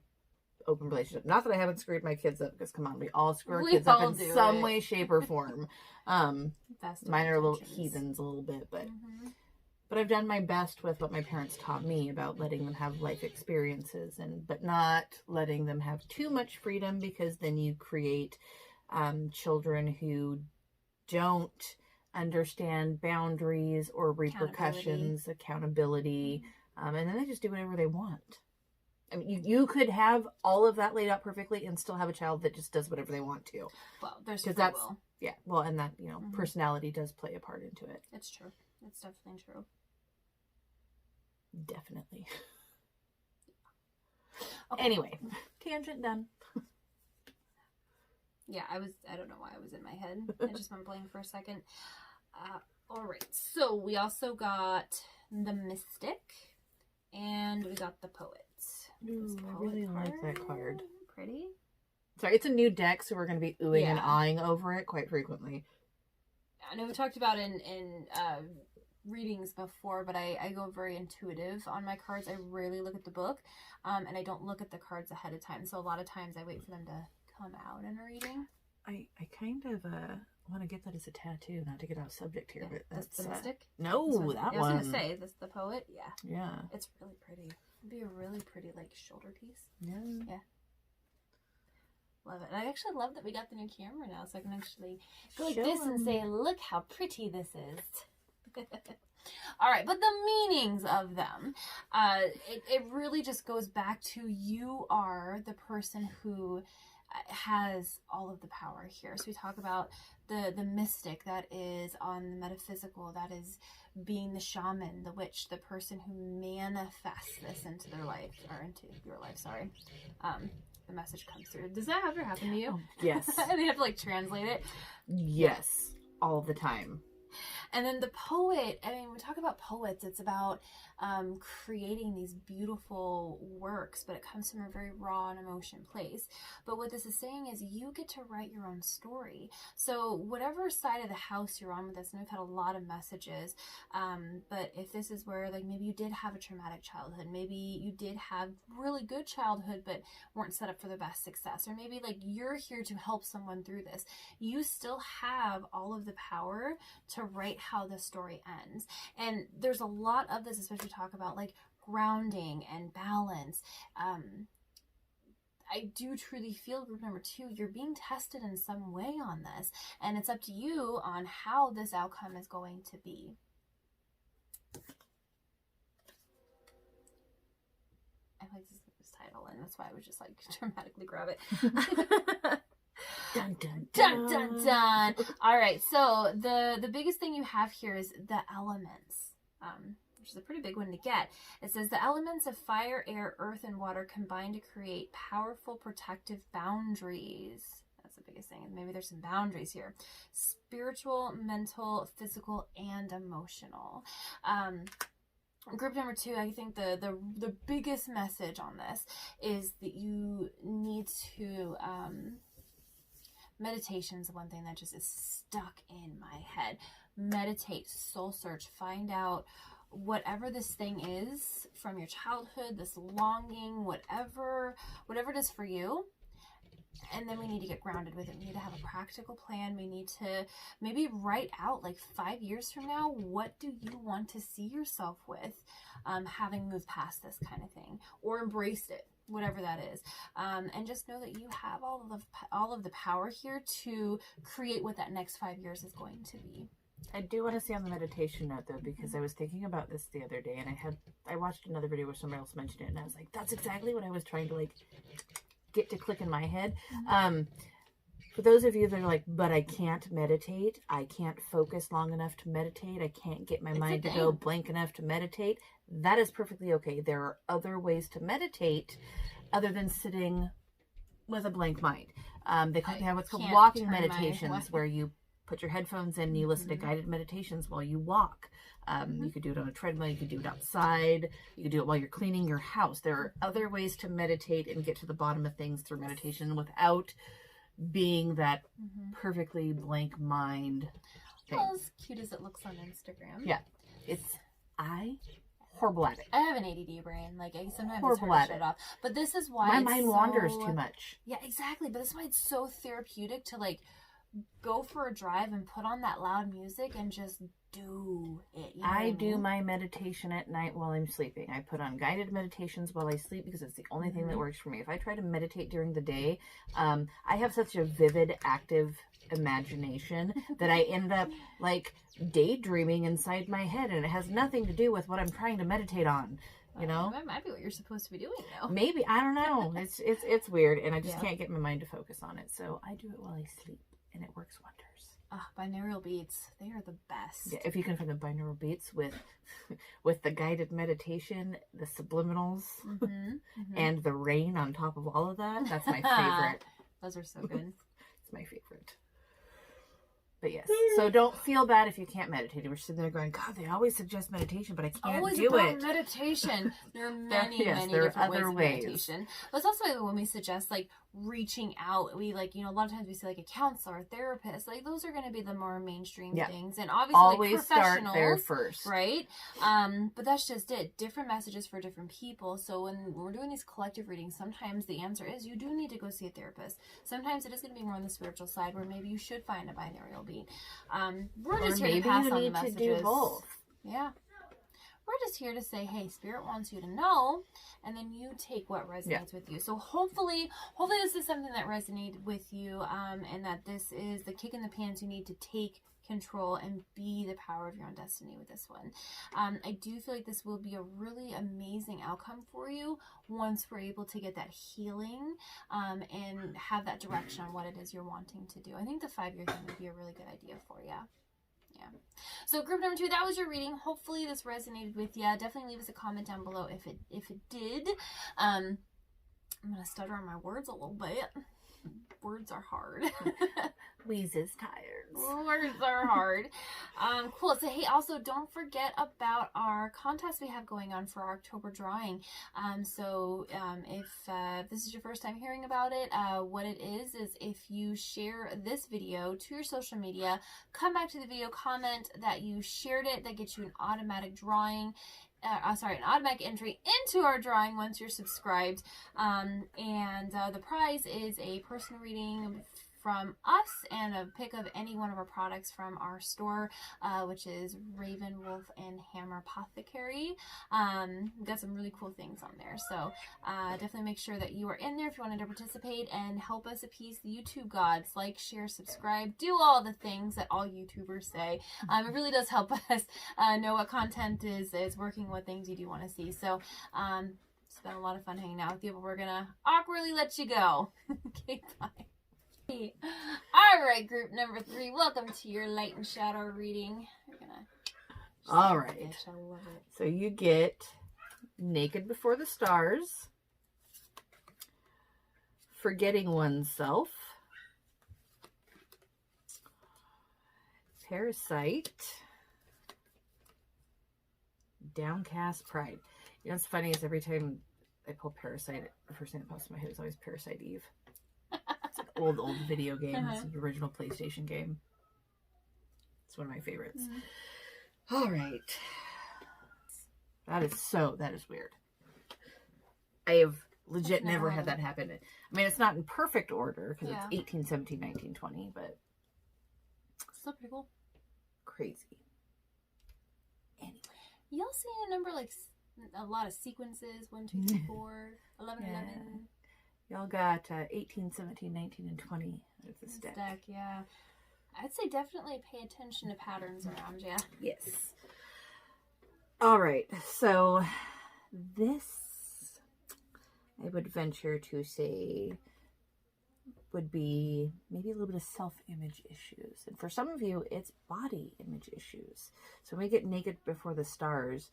open relationship. Not that I haven't screwed my kids up, because come on, we all screw our kids up in some way, shape, or form. Mine are a little heathens a little bit, but I've done my best with what my parents taught me about letting them have life experiences, but not letting them have too much freedom, because then you create children who don't understand boundaries or repercussions, accountability, and then they just do whatever they want. I mean, you could have all of that laid out perfectly and still have a child that just does whatever they want to. Well, there's free will. Yeah, well, and that, personality does play a part into it. It's true. It's definitely true. Definitely. Okay. Anyway, tangent done. Yeah, I don't know why I was in my head. I just went blank for a second. All right, so we also got the Mystic, and we got the Poet. Ooh, I really like that card. Pretty. Sorry, it's a new deck, so we're going to be oohing and Yeah. awing over it quite frequently. I know we talked about in readings before, but I go very intuitive on my cards. I rarely look at the book, and I don't look at the cards ahead of time. So a lot of times I wait for them to come out in a reading. I kind of want to get that as a tattoo, not to get off subject here, but that's the Mystic. No, that one. I was gonna say this the Poet. Yeah. Yeah. It's really pretty. It'd be a really pretty like shoulder piece. Yeah. Yeah. Love it. And I actually love that we got the new camera now, so I can actually go like this and say, look how pretty this is. All right, but the meanings of them, it really just goes back to you are the person who has all of the power here. So we talk about the mystic, that is on the metaphysical, that is being the shaman, the witch, the person who manifests this into their life, or into your life, sorry. The message comes through. Does that ever happen to you? Oh, yes. And they have to like translate it? Yes. All the time. And then the poet, I mean, we talk about poets, it's about creating these beautiful works, but it comes from a very raw and emotion place. But what this is saying is you get to write your own story. So whatever side of the house you're on with this, and we've had a lot of messages, but if this is where like maybe you did have a traumatic childhood, maybe you did have really good childhood but weren't set up for the best success, or maybe like you're here to help someone through this, you still have all of the power to write how the story ends. And there's a lot of this, especially talk about like grounding and balance. I do truly feel group number 2, you're being tested in some way on this, and it's up to you on how this outcome is going to be. I like this title, and that's why I would just like dramatically grab it. Dun, dun, dun, dun, dun. All right, so the biggest thing you have here is the elements, which is a pretty big one to get. It says the elements of fire, air, earth, and water combine to create powerful protective boundaries. That's the biggest thing. Maybe there's some boundaries here. Spiritual, mental, physical, and emotional. Group number 2, I think the biggest message on this is that you need to... meditation is one thing that just is stuck in my head. Meditate, soul search, find out whatever this thing is from your childhood, this longing, whatever it is for you. And then we need to get grounded with it. We need to have a practical plan. We need to maybe write out like 5 years from now, what do you want to see yourself with, having moved past this kind of thing, or embraced it, whatever that is. And just know that you have all of the power here to create what that next 5 years is going to be. I do want to say on the meditation note though, because I was thinking about this the other day, and I watched another video where somebody else mentioned it, and I was like, that's exactly what I was trying to like get to click in my head. For those of you that are like, but I can't meditate, I can't focus long enough to meditate, I can't get my mind to go blank enough to meditate, that is perfectly okay. There are other ways to meditate other than sitting with a blank mind. They have what's called walking meditations, where you put your headphones in and you listen to guided meditations while you walk. You could do it on a treadmill, you could do it outside, you could do it while you're cleaning your house. There are other ways to meditate and get to the bottom of things through meditation without being that perfectly blank mind thing. Well, as cute as it looks on Instagram. Yeah. Horrible at it. I have an ADD brain. Like, sometimes Horrible it's hard at to shut it. off. But this is why my mind wanders too much. Yeah, exactly. But this is why it's so therapeutic to, like, go for a drive and put on that loud music and just do it. You know I do my meditation at night while I'm sleeping. I put on guided meditations while I sleep because it's the only thing that works for me. If I try to meditate during the day, I have such a vivid, active imagination that I end up like daydreaming inside my head, and it has nothing to do with what I'm trying to meditate on. You know, that might be what you're supposed to be doing now. Maybe, I don't know. It's weird, and I just can't get my mind to focus on it. So I do it while I sleep, and it works wonders. Binaural beats, they are the best. Yeah, if you can find the binaural beats with the guided meditation, the subliminals, and the rain on top of all of that, that's my favorite. Those are so good. It's It's my favorite. But yes, so don't feel bad if you can't meditate. We're sitting there going, God, they always suggest meditation, but I can't Always do about it. meditation. There are many, Yes, many there are different other ways of ways. meditation. But it's also when we suggest like reaching out. We like, you know, a lot of times we say like a counselor, a therapist. Like those are going to be the more mainstream things, and obviously Always like start professionals there first, right? But that's just it. Different messages for different people. So when we're doing these collective readings, sometimes the answer is you do need to go see a therapist. Sometimes it is going to be more on the spiritual side, where maybe you should find a binaural beat. We're just here to pass on the messages. To do both. Yeah. We're just here to say, hey, Spirit wants you to know, and then you take what resonates with you. So hopefully this is something that resonated with you, and that this is the kick in the pants you need to take control and be the power of your own destiny with this one. I do feel like this will be a really amazing outcome for you once we're able to get that healing, and have that direction on what it is you're wanting to do. I think the 5-year thing would be a really good idea for you. Yeah. So group number 2, that was your reading. Hopefully this resonated with you. Definitely leave us a comment down below if it did. I'm gonna stutter on my words a little bit. Words are hard. Wheezes tires. Words are hard. Cool. So hey, also don't forget about our contest we have going on for our October drawing. If this is your first time hearing about it, what it is if you share this video to your social media, come back to the video, comment that you shared it, that gets you an automatic drawing. An automatic entry into our drawing once you're subscribed. The prize is a personal reading from us and a pick of any one of our products from our store, which is Raven, Wolf, and Hammer Apothecary. We've got some really cool things on there. So definitely make sure that you are in there if you wanted to participate and help us appease the YouTube gods. Like, share, subscribe, do all the things that all YouTubers say. It really does help us know what content is working, what things you do want to see. So it's been a lot of fun hanging out with you, but we're going to awkwardly let you go. Okay, bye. All right, group number 3, welcome to your light and shadow reading. All right. I love it. So you get Naked Before the Stars, Forgetting Oneself, Parasite, Downcast Pride. You know what's funny is every time I pull Parasite, the first thing that pops in my head is always Parasite Eve. It's an old video game. It's an original PlayStation game. It's one of my favorites. All right. That is weird. I have legit never had that happen. I mean, it's not in perfect order because it's 18, 17, 19, 20, but still pretty cool. Crazy. Anyway. Y'all seen a number like a lot of sequences? 1, 2, 3, 4, 11, 11. Y'all got 18, 17, 19, and 20 of this deck. Yeah. I'd say definitely pay attention to patterns around you. Yes. All right. So this, I would venture to say, would be maybe a little bit of self-image issues. And for some of you, it's body image issues. So when we get Naked Before the Stars,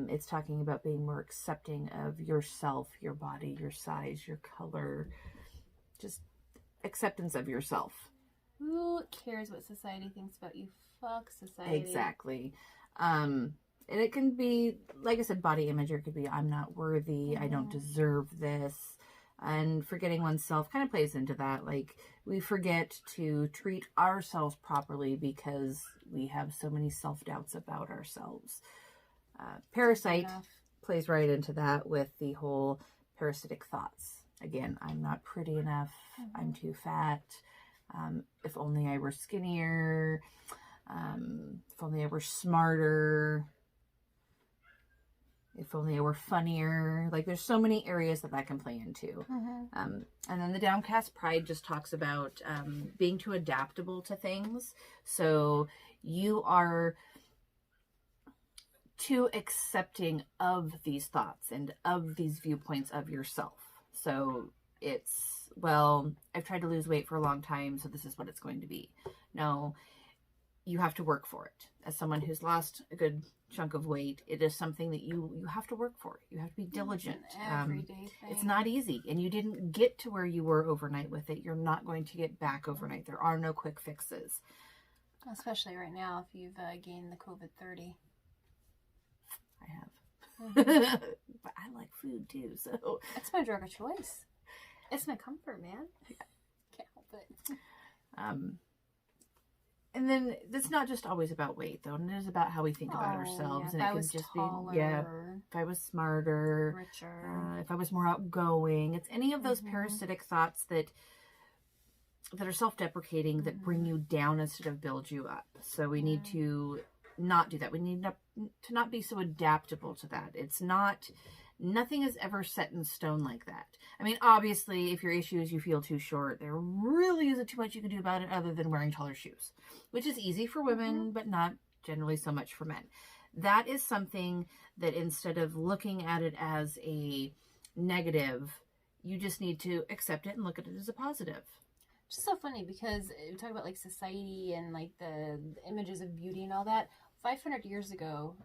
it's talking about being more accepting of yourself, your body, your size, your color, just acceptance of yourself. Who cares what society thinks about you? Fuck society. Exactly. And it can be, like I said, body image, or it could be, I'm not worthy, I don't deserve this. And forgetting oneself kind of plays into that. Like, we forget to treat ourselves properly because we have so many self-doubts about ourselves. Parasite plays right into that with the whole parasitic thoughts. Again, I'm not pretty enough. I'm too fat. If only I were skinnier. If only I were smarter. If only I were funnier. Like, there's so many areas that can play into. And then the Downcast Pride just talks about being too adaptable to things. So you are too accepting of these thoughts and of these viewpoints of yourself. So it's, well, I've tried to lose weight for a long time, so this is what it's going to be. No, you have to work for it. As someone who's lost a good chunk of weight, it is something that you have to work for. You have to be diligent. It's an everyday thing. It's not easy, and you didn't get to where you were overnight with it. You're not going to get back overnight. There are no quick fixes. Especially right now, if you've gained the COVID 30. I have. But I like food too, so. It's my drug of choice. It's my comfort, man. Can't help it. And then it's not just always about weight, though. And it is about how we think about ourselves. Yeah, and it can just be, if I was smarter, richer, if I was more outgoing. It's any of those parasitic thoughts that are self-deprecating, that bring you down instead of build you up. So we need to not do that. We need to not be so adaptable to that. It's not, nothing is ever set in stone like that. I mean, obviously, if your issue is you feel too short, there really isn't too much you can do about it other than wearing taller shoes, which is easy for women, but not generally so much for men. That is something that instead of looking at it as a negative, you just need to accept it and look at it as a positive. It's just so funny because we talk about like society and like the images of beauty and all that. 500 years ago,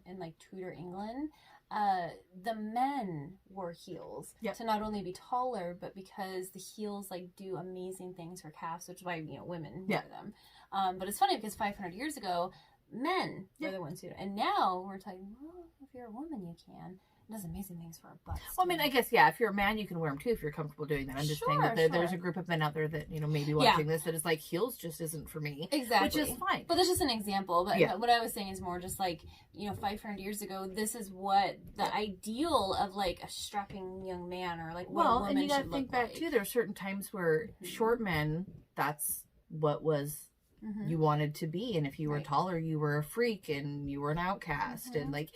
in like Tudor England, the men wore heels to not only be taller, but because the heels like do amazing things for calves, which is why women wear them. But it's funny because 500 years ago, men were the ones who, and now we're talking, well, if you're a woman, you can. It does amazing things for our butts. Well, I mean, I guess, if you're a man, you can wear them too if you're comfortable doing that. I'm just saying that there's a group of men out there that, maybe watching this that is like, heels just isn't for me. Exactly. Which is fine. But that's just an example. But what I was saying is more just like, 500 years ago, this is what the ideal of like a strapping young man or like what a woman and you gotta should think look back like. too, there are certain times where short men, that's what was you wanted to be. And if you were taller, you were a freak and you were an outcast. And like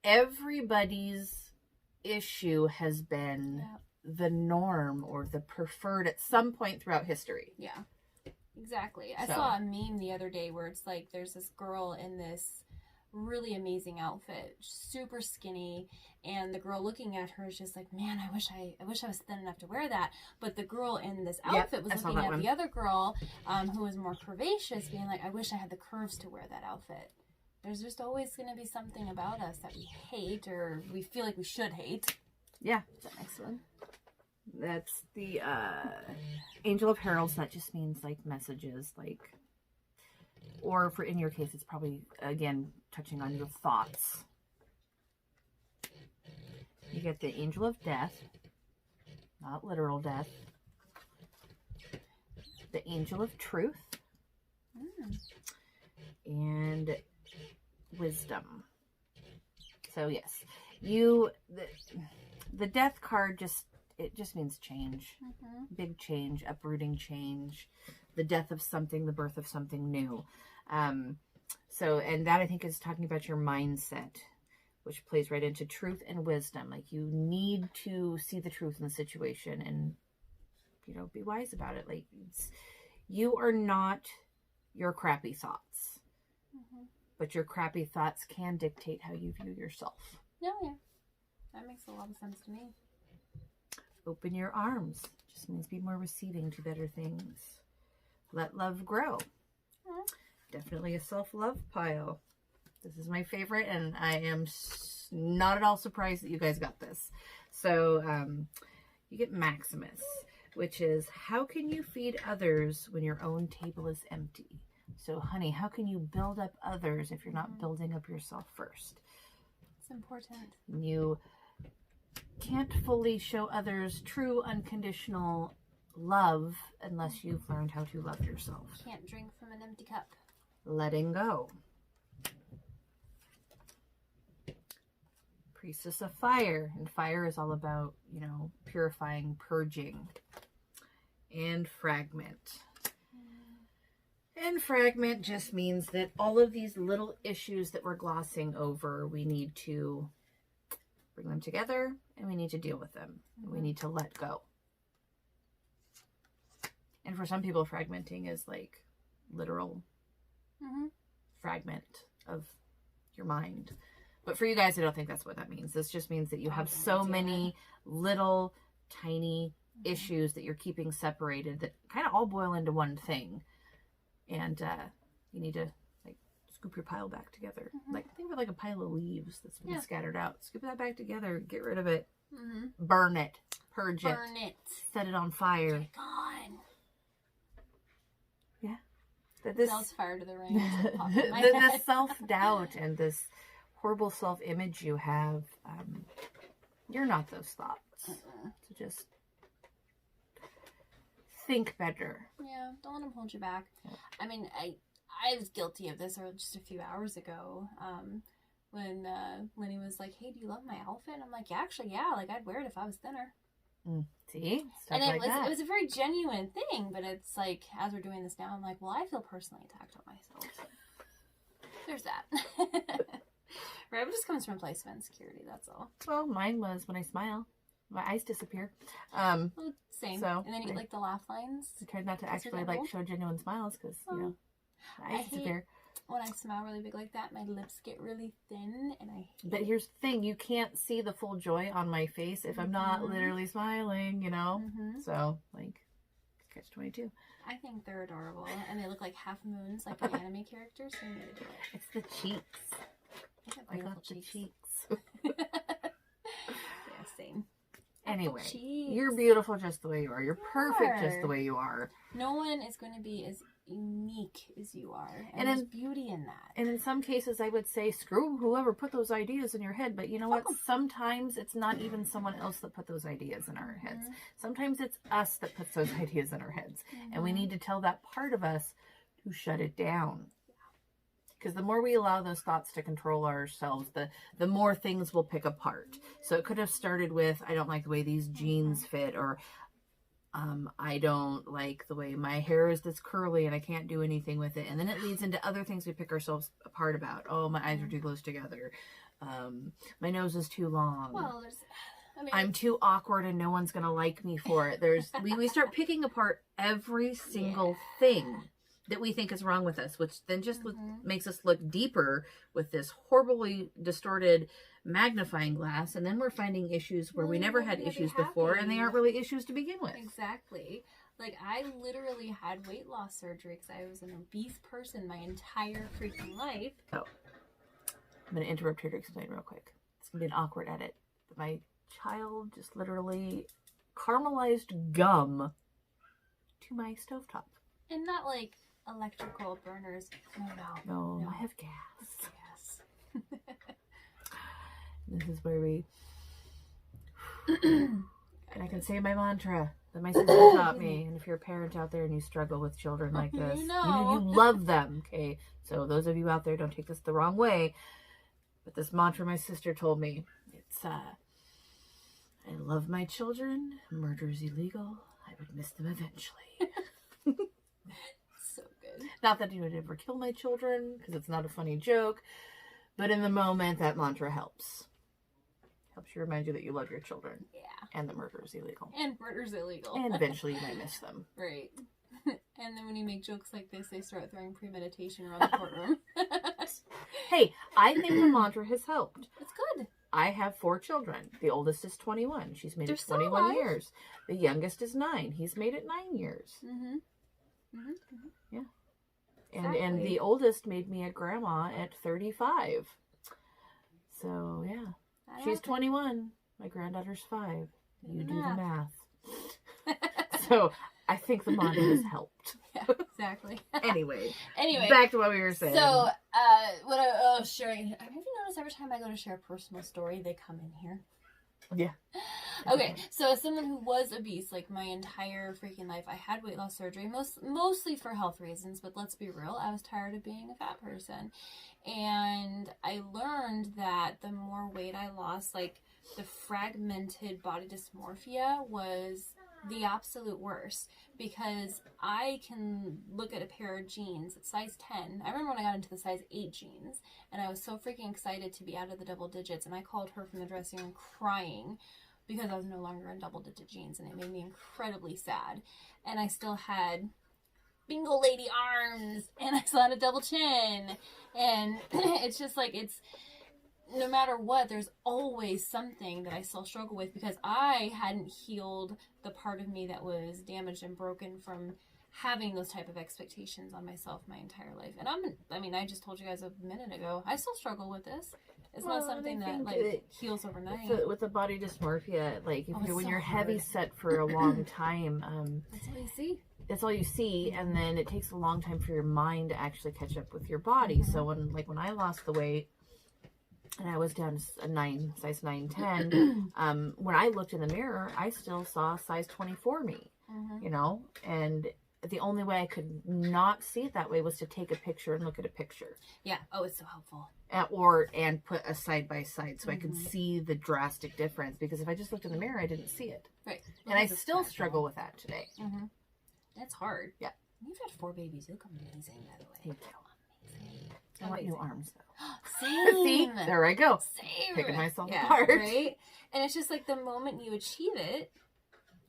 everybody's issue has been the norm or the preferred at some point throughout history. Yeah, exactly. I saw a meme the other day where it's like there's this girl in this really amazing outfit, super skinny, and the girl looking at her is just like, man, I wish I was thin enough to wear that. But the girl in this outfit was looking at the other girl who was more curvaceous, being like, I wish I had the curves to wear that outfit. There's just always going to be something about us that we hate or we feel like we should hate. Yeah. That next one. That's the Angel of Heralds. That just means like messages, like, or for in your case, it's probably, again, touching on your thoughts. You get the Angel of Death, not literal death. The Angel of Truth. And Wisdom. So yes, the death card just means change, big change, uprooting change, the death of something, the birth of something new. So, and that I think is talking about your mindset, which plays right into truth and wisdom. Like you need to see the truth in the situation and, be wise about it. Like you are not your crappy thoughts. But your crappy thoughts can dictate how you view yourself. Yeah. That makes a lot of sense to me. Open your arms. Just means be more receiving to better things. Let love grow. Definitely a self-love pile. This is my favorite, and I am not at all surprised that you guys got this. So you get Maximus, which is, how can you feed others when your own table is empty? So, honey, how can you build up others if you're not building up yourself first? It's important. You can't fully show others true, unconditional love unless you've learned how to love yourself. Can't drink from an empty cup. Letting go. Priestess of Fire. And fire is all about, purifying, purging. And Fragment. And Fragment just means that all of these little issues that we're glossing over, we need to bring them together and we need to deal with them. And we need to let go. And for some people, fragmenting is like literal fragment of your mind. But for you guys, I don't think that's what that means. This just means that you have so many little tiny issues that you're keeping separated that kind of all boil into one thing. And you need to like scoop your pile back together. Like think of it like a pile of leaves that's been scattered out. Scoop that back together, get rid of it, burn it, purge it, set it on fire. Get gone. Yeah. This smells fire to the rain. The self-doubt and this horrible self-image you have, you're not those thoughts. So just think better. Yeah, don't let them hold you back. Yeah. I mean, I was guilty of this just a few hours ago when Lenny was like, hey, do you love my outfit? And I'm like, yeah, actually, yeah. Like, I'd wear it if I was thinner. See? And it was a very genuine thing, but it's like, as we're doing this now, I'm like, well, I feel personally attacked on myself. So there's that. Right, it just comes from a place of insecurity, that's all. Well, mine was when I smile, my eyes disappear. Well, same. So, and then you get like the laugh lines. I tried not to actually like show genuine smiles because, you know, my eyes disappear. When I smile really big like that, my lips get really thin, and I hate But here's the thing, you can't see the full joy on my face if I'm not literally smiling, you know? So, like, catch 22. I think they're adorable, and they look like half moons, like an anime character, so you need to do it. It's the cheeks. I got the cheeks. Yeah, same. Anyway, you're beautiful just the way you are. You're perfect just the way you are. No one is going to be as unique as you are. And there's beauty in that. And in some cases, I would say, screw whoever put those ideas in your head. But you know what? Sometimes it's not even someone else that put those ideas in our heads. Sometimes it's us that puts those ideas in our heads. And we need to tell that part of us to shut it down. Because the more we allow those thoughts to control ourselves, the more things will pick apart. So it could have started with, I don't like the way these jeans fit, or I don't like the way my hair is this curly and I can't do anything with it. And then it leads into other things we pick ourselves apart about. Oh, my eyes are too close together. My nose is too long. Well, I'm too awkward and no one's going to like me for it. We start picking apart every single thing that we think is wrong with us, which then just makes us look deeper with this horribly distorted magnifying glass, and then we're finding issues where we never had issues before, and they aren't really issues to begin with. Exactly. Like, I literally had weight loss surgery because I was an obese person my entire freaking life. Oh, I'm going to interrupt here to explain real quick. It's going to be an awkward edit, but my child just literally caramelized gum to my stovetop. And not like electrical burners. No. I have gas. This is where we... and I can say my mantra that my sister taught me. And if you're a parent out there and you struggle with children like this, you love them, okay? So those of you out there, don't take this the wrong way. But this mantra my sister told me, it's, I love my children. Murder is illegal. I would miss them eventually. So good. Not that you would ever kill my children, because it's not a funny joke. But in the moment, that mantra helps. Helps you remind you that you love your children. Yeah. And that murder is illegal. And murder's illegal. And eventually you might miss them. Right. And then when you make jokes like this, they start throwing premeditation around the courtroom. Hey, I think the mantra has helped. It's good. I have 4 children. The oldest is 21. She's made it 21 years. The youngest is 9. He's made it 9 years. Yeah. Exactly. And the oldest made me a grandma at 35. So, yeah. She's 21. My granddaughter's 5. You do the math. So, I think the mantra has helped. Yeah, exactly. Anyway, Anyway, back to what we were saying. So, what I was sharing, have you noticed every time I go to share a personal story, they come in here? Yeah. Okay, so as someone who was obese, like my entire freaking life, I had weight loss surgery, mostly for health reasons, but let's be real, I was tired of being a fat person. And I learned that the more weight I lost, like the fragmented body dysmorphia was the absolute worst, because I can look at a pair of jeans at size 10. I remember when I got into the size 8 jeans, and I was so freaking excited to be out of the double digits, and I called her from the dressing room crying because I was no longer in double digit jeans, and it made me incredibly sad. And I still had bingo lady arms, and I still had a double chin, and it's just like, it's no matter what, there's always something that I still struggle with, because I hadn't healed the part of me that was damaged and broken from having those type of expectations on myself my entire life. And I just told you guys a minute ago, I still struggle with this. It's not something that like heals overnight. With the body dysmorphia, like when so you're hard. heavy set for a long time, That's all you see. that's all you see, and then it takes a long time for your mind to actually catch up with your body. So when I lost the weight and I was down to a size 9, 10, when I looked in the mirror, I still saw size 24 me, you know, and the only way I could not see it that way was to take a picture and look at a picture. Yeah. Oh, it's so helpful. And put a side by side so I could see the drastic difference, because if I just looked in the mirror, I didn't see it. Right. And I still struggle with that today. It's hard. Yeah. You've had 4 babies. You look amazing, by the way. Thank you. Amazing. I want new arms, though. Same. See? There I go. Same. Picking myself apart. Right? And it's just like the moment you achieve it,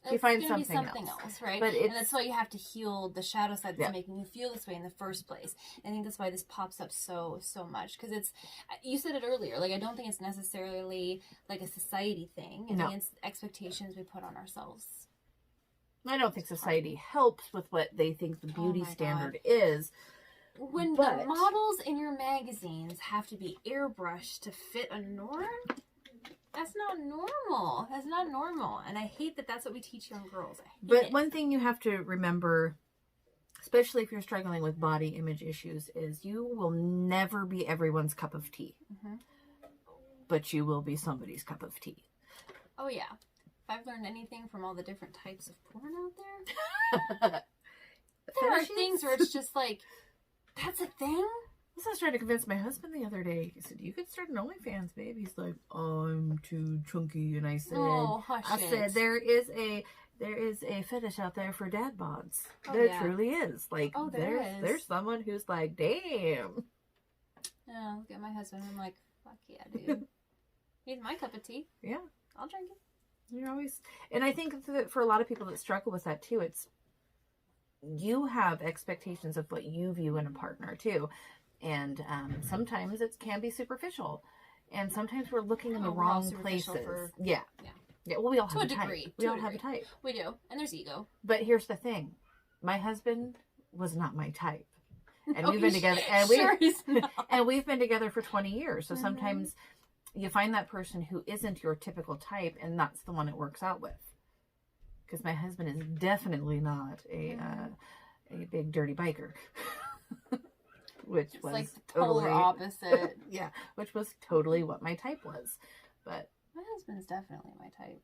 You it's find gonna be something else, right? But and that's why you have to heal the shadow side that's Yeah. making you feel this way in the first place. I think that's why this pops up so much, because it's, you said it earlier, like I don't think it's necessarily like a society thing. I No. think it's expectations we put on ourselves. I don't think society helps with what they think the beauty my standard is. When But- the models in your magazines have to be airbrushed to fit a norm, that's not normal. That's not normal. And I hate that that's what we teach young girls. I hate But it. one thing you have to remember, especially if you're struggling with body image issues, is you will never be everyone's cup of tea. But you will be somebody's cup of tea. Oh, yeah. If I've learned anything from all the different types of porn out there, there are things where it's just like, that's a thing? I was trying to convince my husband the other day. He said, "You could start an OnlyFans, babe." He's like, "I'm too chunky," and I said, Oh, hush it. "There is a fetish out there for dad bods. Oh, there yeah. truly is. Like, Oh, there is. there's someone who's like, damn." Yeah, look at my husband. I'm like, fuck yeah, dude. He's my cup of tea. Yeah, I'll drink it. you're always. And I think that for a lot of people that struggle with that too, it's you have expectations of what you view in a partner too. And sometimes it can be superficial, and sometimes we're looking in the we're all wrong superficial places. for- Yeah. Well, we all have To a a type. degree. We To a all have a degree. type. We do. And there's ego. But here's the thing: my husband was not my type, and No, we've been he's- together. And sure he's not. and we've been together for 20 years. So sometimes you find that person who isn't your typical type, and that's the one it works out with. Because my husband is definitely not a big dirty biker. Which It's was like the totally polar opposite. yeah, which was totally what my type was. But My husband's definitely my type.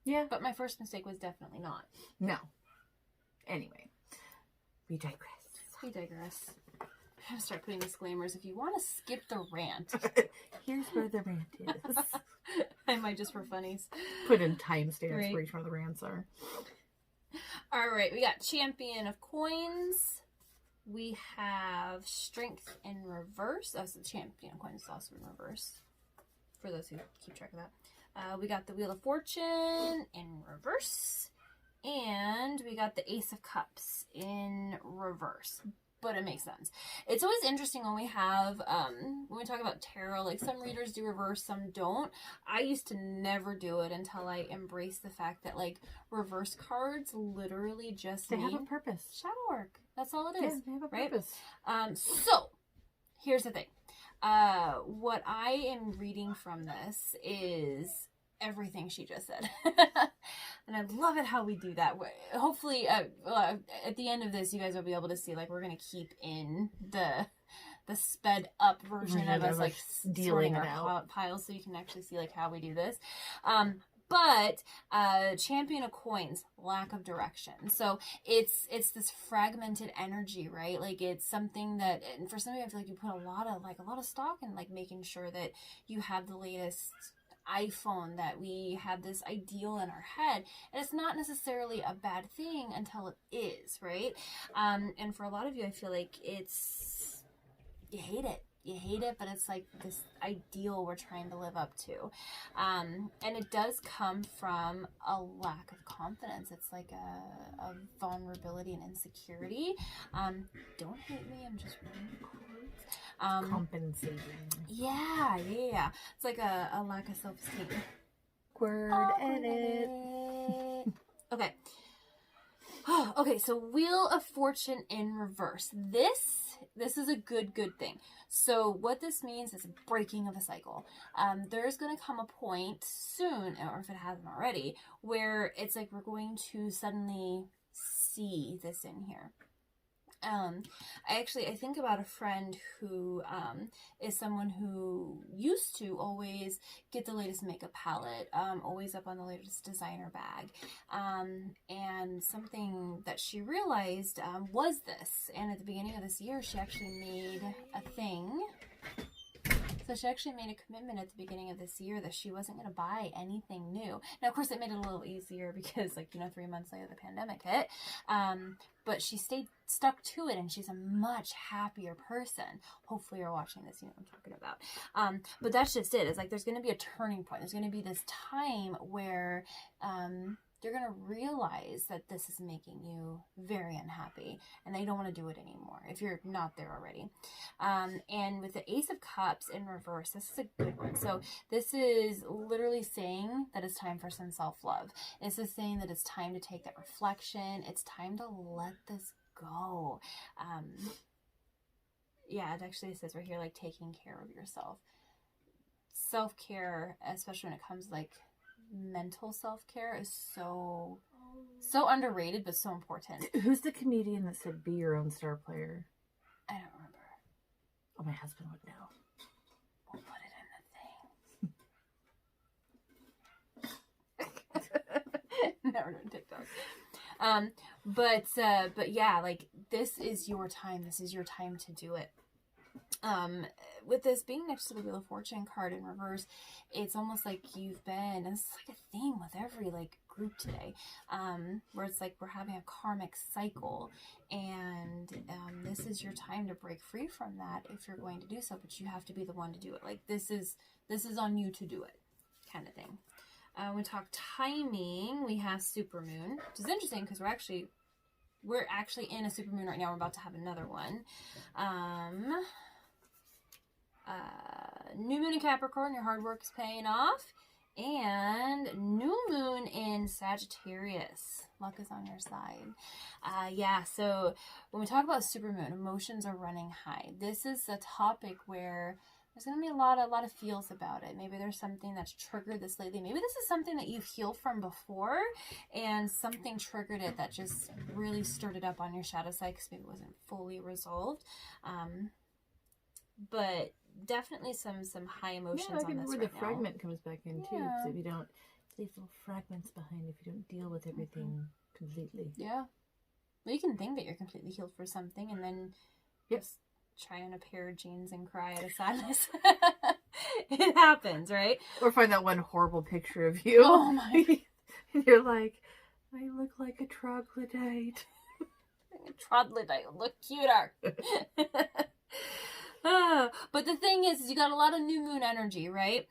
yeah, But my first mistake was definitely not. no. Anyway, we digress. We digress. I'm going to start putting disclaimers. If you want to skip the rant, Here's where the rant is. I might just for funnies. Put in timestamps Right. for each one of the rants are. All right, we got Champion of Coins. We have Strength in Reverse. That's the Champion of Coins is also in reverse, for those who keep track of that. We got the Wheel of Fortune in reverse. And we got the Ace of Cups in reverse. But it makes sense. It's always interesting when we have, when we talk about tarot, like some readers do reverse, some don't. I used to never do it until I embraced the fact that, like, reverse cards literally just They mean have a purpose. shadow work. That's all it Yeah, is. they have a right? purpose. So, here's the thing. What I am reading from this is everything she just said. And I love it how we do that. Hopefully, at the end of this, you guys will be able to see, like, we're going to keep in the sped up version of us, like, dealing sorting it our out. piles, so you can actually see, like, how we do this. But Champion of Coins, lack of direction. So it's this fragmented energy, right? Like, it's something that, and for some of you, I feel like you put a lot of stock in, like, making sure that you have the latest iPhone, that we have this ideal in our head, and it's not necessarily a bad thing until it is, right? And for a lot of you, I feel like you hate it, but it's like this ideal we're trying to live up to, and it does come from a lack of confidence. It's like a vulnerability and insecurity. Don't hate me, I'm just reading the quotes. Compensating. Yeah. It's like a lack of self-esteem. Word edit. Okay. Okay, so Wheel of Fortune in reverse. This is a good thing. So what this means is a breaking of a cycle. There's going to come a point soon, or if it hasn't already, where it's like we're going to suddenly see this in here. I think about a friend who is someone who used to always get the latest makeup palette, always up on the latest designer bag, and something that she realized was this. And at the beginning of this year, she actually made a thing. So she actually made a commitment at the beginning of this year that she wasn't going to buy anything new. Now, of course, it made it a little easier because, 3 months later, the pandemic hit. But she stayed stuck to it, and she's a much happier person. Hopefully you're watching this, you know what I'm talking about. But that's just it. It's like there's going to be a turning point. There's going to be this time where you're going to realize that this is making you very unhappy and that you don't want to do it anymore if you're not there already. And with the Ace of Cups in reverse, this is a good one. So this is literally saying that it's time for some self-love. This is saying that it's time to take that reflection. It's time to let this go. Yeah, it actually says right here, like, taking care of yourself. Self-care, especially when it comes like mental self-care, is so underrated but so important. Who's the comedian that said be your own star player? I don't remember. Oh, my husband would know. We'll put it in the thing. Never doing TikTok. But yeah, like, this is your time. This is your time to do it. With this being next to the Wheel of Fortune card in reverse, it's almost like you've been, and it's like a theme with every like group today, where it's like we're having a karmic cycle, and this is your time to break free from that if you're going to do so, but you have to be the one to do it. Like, this is on you to do it, kind of thing. When we talk timing, we have supermoon, which is interesting because we're actually in a supermoon right now. We're about to have another one. New moon in Capricorn, your hard work is paying off. And new moon in Sagittarius, luck is on your side. Yeah, so when we talk about supermoon, emotions are running high. This is a topic where there's going to be a lot of feels about it. Maybe there's something that's triggered this lately. Maybe this is something that you've healed from before, and something triggered it that just really stirred it up on your shadow side because maybe it wasn't fully resolved. But definitely some high emotions on this where right the now. fragment comes back in too. Yeah. So if you don't leave little fragments behind, if you don't deal with everything completely. Yeah. Well, you can think that you're completely healed for something, and then just try on a pair of jeans and cry out of sadness. It happens, right? Or find that one horrible picture of you. Oh my! And you're like, I look like a troglodyte. Troglodyte look cuter. But the thing is you got a lot of new moon energy, right?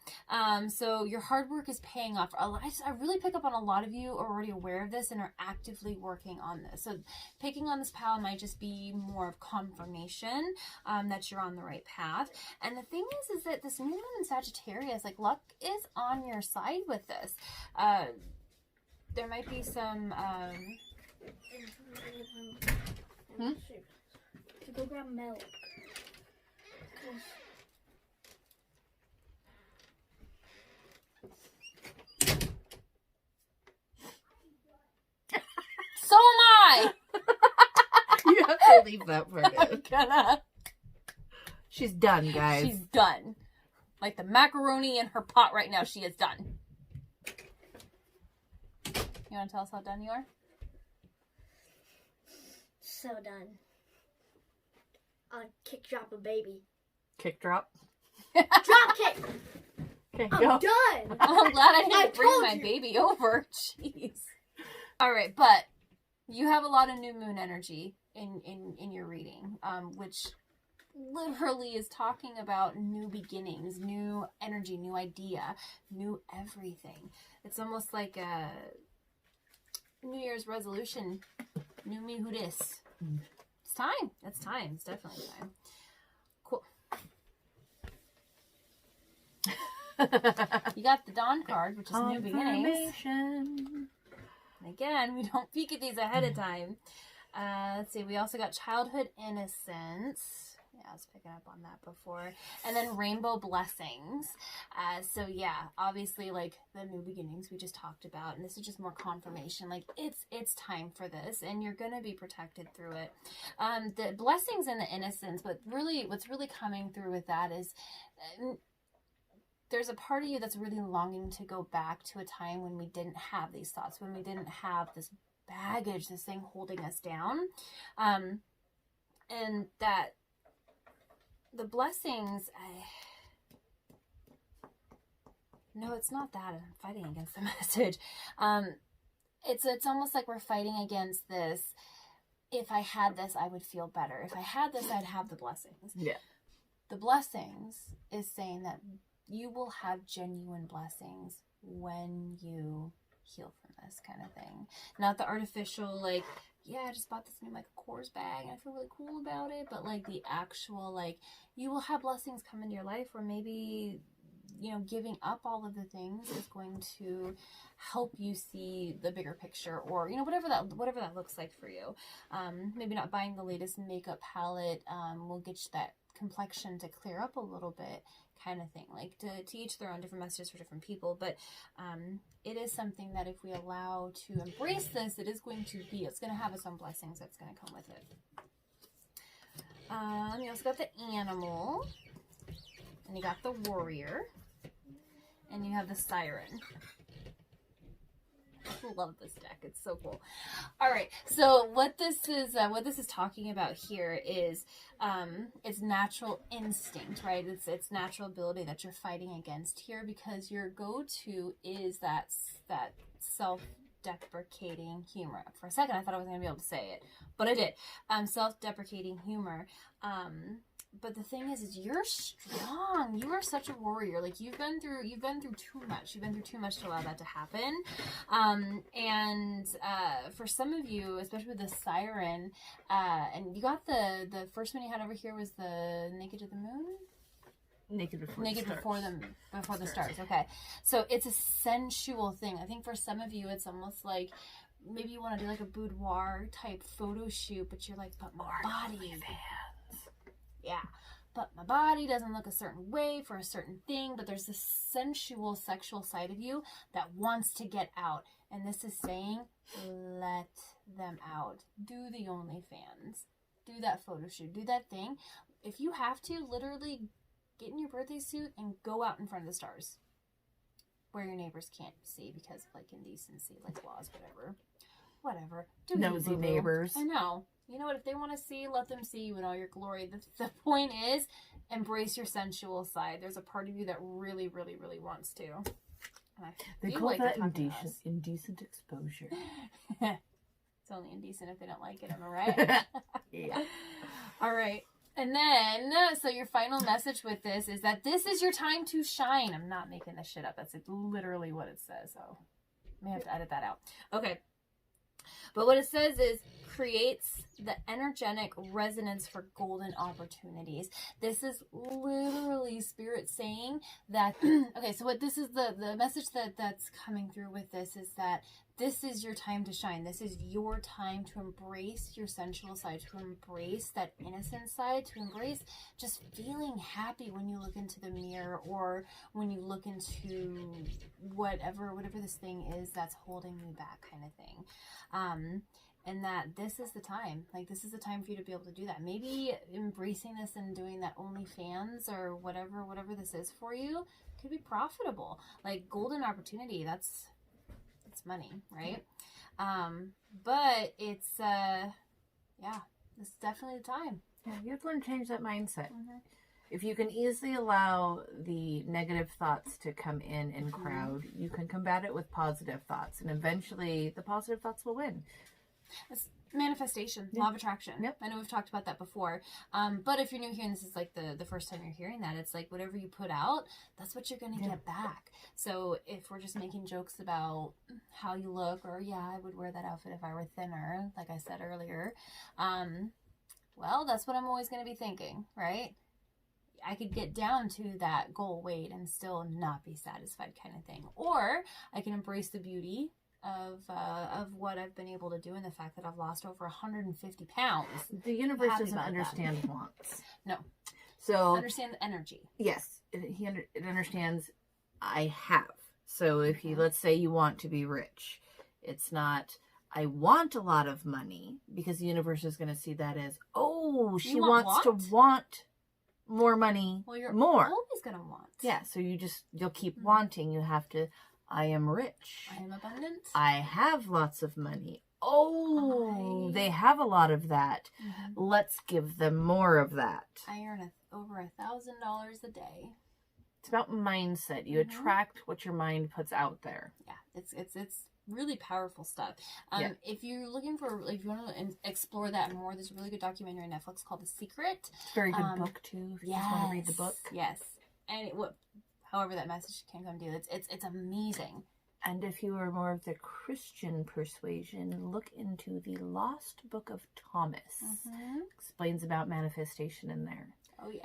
So your hard work is paying off. I really pick up on a lot of you are already aware of this and are actively working on this. So picking on this pal might just be more of confirmation that you're on the right path. And the thing is that this new moon in Sagittarius, like, luck is on your side with this. There might be some To go grab milk. So am I! You have to leave that part I'm in. gonna. She's done, guys. She's done. Like the macaroni in her pot right now, she is done. You want to tell us how done you are? So done. I'll kick drop a baby. Kick drop. Drop kick! Okay, I'm go. done! I'm glad I I didn't bring told my you. baby over. Jeez. Alright, but you have a lot of new moon energy in your reading, which literally is talking about new beginnings, new energy, new idea, new everything. It's almost like a New Year's resolution. New me who dis. It's time. It's time. It's definitely time. Cool. You got the Dawn card, which is new beginning. Confirmation. And again, we don't peek at these ahead of time. Let's see, we also got childhood innocence. Yeah, I was picking up on that before. And then rainbow blessings. So yeah, obviously like the new beginnings we just talked about, and this is just more confirmation. Like it's time for this, and you're gonna be protected through it. The blessings and the innocence, but really, what's really coming through with that is there's a part of you that's really longing to go back to a time when we didn't have these thoughts, when we didn't have this baggage, this thing holding us down, and that the blessings, no, it's not that. I'm fighting against the message. It's almost like we're fighting against this. If I had this, I would feel better. If I had this, I'd have the blessings. Yeah. The blessings is saying that you will have genuine blessings when you heal from this kind of thing. Not the artificial, like, yeah, I just bought this new Michael Kors bag and I feel really cool about it, but like the actual, like, you will have blessings come into your life, or maybe, you know, giving up all of the things is going to help you see the bigger picture, or, you know, whatever that looks like for you. Maybe not buying the latest makeup palette will get you that complexion to clear up a little bit, kind of thing. Like, to each their own, different messages for different people, but it is something that if we allow to embrace this, it's going to have its own blessings that's going to come with it. You also got the animal, and you got the warrior, and you have the siren. I love this deck. It's so cool. All right. So what this is talking about here is it's natural instinct, right? It's natural ability that you're fighting against here, because your go-to is that self-deprecating humor. For a second, I thought I wasn't going to be able to say it, but I did. Self-deprecating humor. But the thing is you're strong. You are such a warrior. Like, you've been through too much. You've been through too much to allow that to happen. For some of you, especially with the siren, and you got the first one you had over here was the naked to the moon. Naked before the stars. Okay, so it's a sensual thing. I think for some of you, it's almost like maybe you want to do like a boudoir type photo shoot, but you're like, but my body. Yeah, but my body doesn't look a certain way for a certain thing, but there's this sensual, sexual side of you that wants to get out. And this is saying, let them out. Do the OnlyFans. Do that photo shoot. Do that thing. If you have to, literally get in your birthday suit and go out in front of the stars where your neighbors can't see because of, like, indecency, like laws, whatever. Do nosy neighbors. I know. You know what? If they want to see, let them see you in all your glory. The point is, embrace your sensual side. There's a part of you that really, really, really wants to. They call that indecent exposure. It's only indecent if they don't like it. Am I right? Yeah. All right. And then, so your final message with this is that this is your time to shine. I'm not making this shit up. That's literally what it says. So I may have to edit that out. Okay. But what it says is creates the energetic resonance for golden opportunities. This is literally spirit saying that, okay, so what this is, the message that's coming through with this is that this is your time to shine. This is your time to embrace your sensual side, to embrace that innocent side, to embrace just feeling happy when you look into the mirror, or when you look into whatever this thing is that's holding you back, kind of thing. And that this is the time. Like, this is the time for you to be able to do that. Maybe embracing this and doing that OnlyFans or whatever this is for you could be profitable. Like, golden opportunity, that's money, right? But it's it's definitely the time. Yeah, you have to learn to change that mindset. Mm-hmm. If you can easily allow the negative thoughts to come in crowd, you can combat it with positive thoughts, and eventually the positive thoughts will win. It's manifestation, law of attraction. Yep. I know we've talked about that before. But if you're new here and this is like the first time you're hearing that, it's like whatever you put out, that's what you're going to get back. So if we're just making jokes about how you look, or I would wear that outfit if I were thinner, like I said earlier, well, that's what I'm always going to be thinking, right? I could get down to that goal weight and still not be satisfied, kind of thing. Or I can embrace the beauty of what I've been able to do, and the fact that I've lost over 150 pounds. The universe Happy doesn't about understand wants. No. So Understand the energy. yes, it understands I have. So if you, let's say you want to be rich, it's not I want a lot of money, because the universe is going to see that as, oh, she wants to want more money. Well, you're more. always gonna want. Yeah, so you'll keep wanting. You have to, I am rich. I am abundant. I have lots of money. Oh, they have a lot of that. Let's give them more of that. I earn over $1,000 a day. It's about mindset. You attract what your mind puts out there. Yeah, it's really powerful stuff. Yeah. If you're looking for, if you want to explore that more, there's a really good documentary on Netflix called The Secret. It's a very good book too. If you just want to read the book. Yes, and however that message can come to you, it's amazing. And if you are more of the Christian persuasion, look into the Lost Book of Thomas. Explains about manifestation in there. Oh yeah.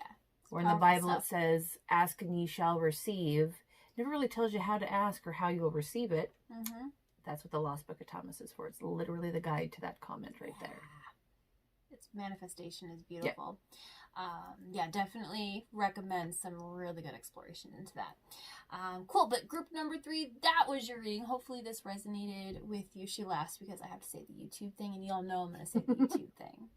Where in the Bible it says, "Ask and ye shall receive." Never really tells you how to ask or how you will receive it. That's what the Lost Book of Thomas is for. It's literally the guide to that comment right there. Its manifestation is beautiful. Yeah, definitely recommend some really good exploration into that. Cool, but group number 3, that was your reading. Hopefully this resonated with you. She laughs because I have to say the YouTube thing, and y'all know I'm going to say the YouTube thing.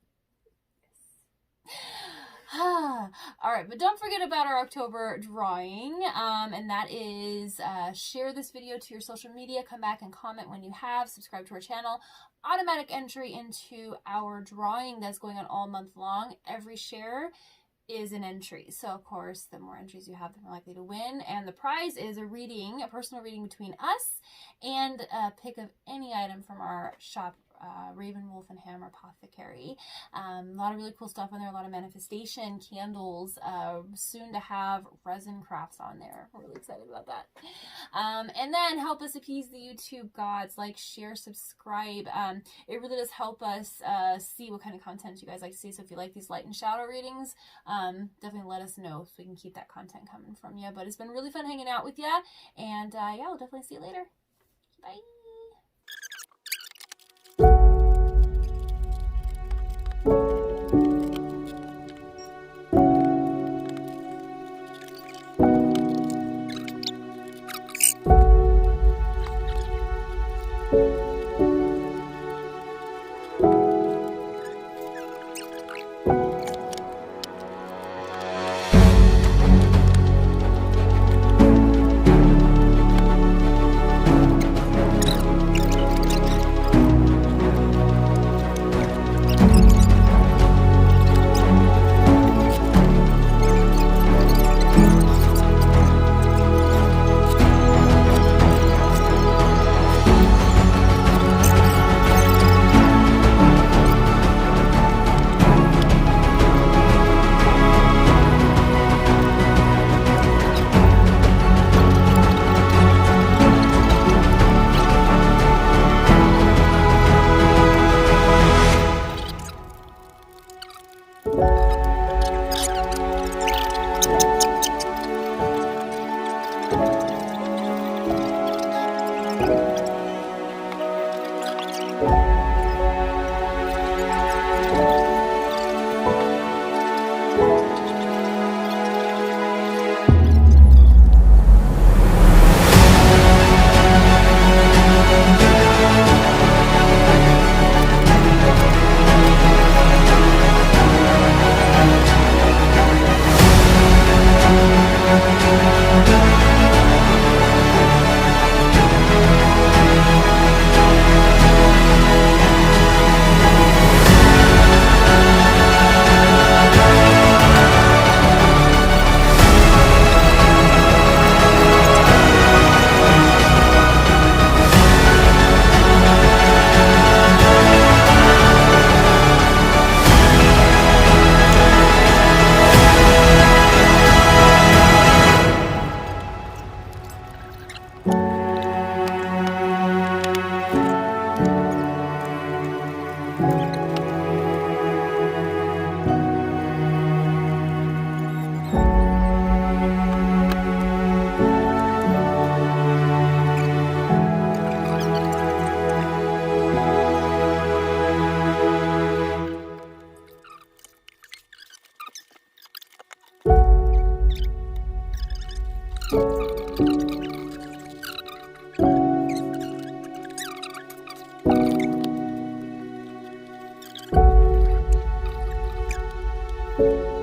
All right, but don't forget about our October drawing, and that is share this video to your social media, come back and comment when you have, subscribe to our channel, automatic entry into our drawing that's going on all month long. Every share is an entry, so of course the more entries you have, the more likely to win, and the prize is a personal reading between us and a pick of any item from our shop, Raven, Wolf, and Ham Apothecary. A lot of really cool stuff on there, a lot of manifestation, candles, soon to have resin crafts on there. We're really excited about that. And then help us appease the YouTube gods, like, share, subscribe. It really does help us see what kind of content you guys like to see. So if you like these light and shadow readings, definitely let us know so we can keep that content coming from you. But it's been really fun hanging out with you, and yeah, we'll definitely see you later. Bye. you.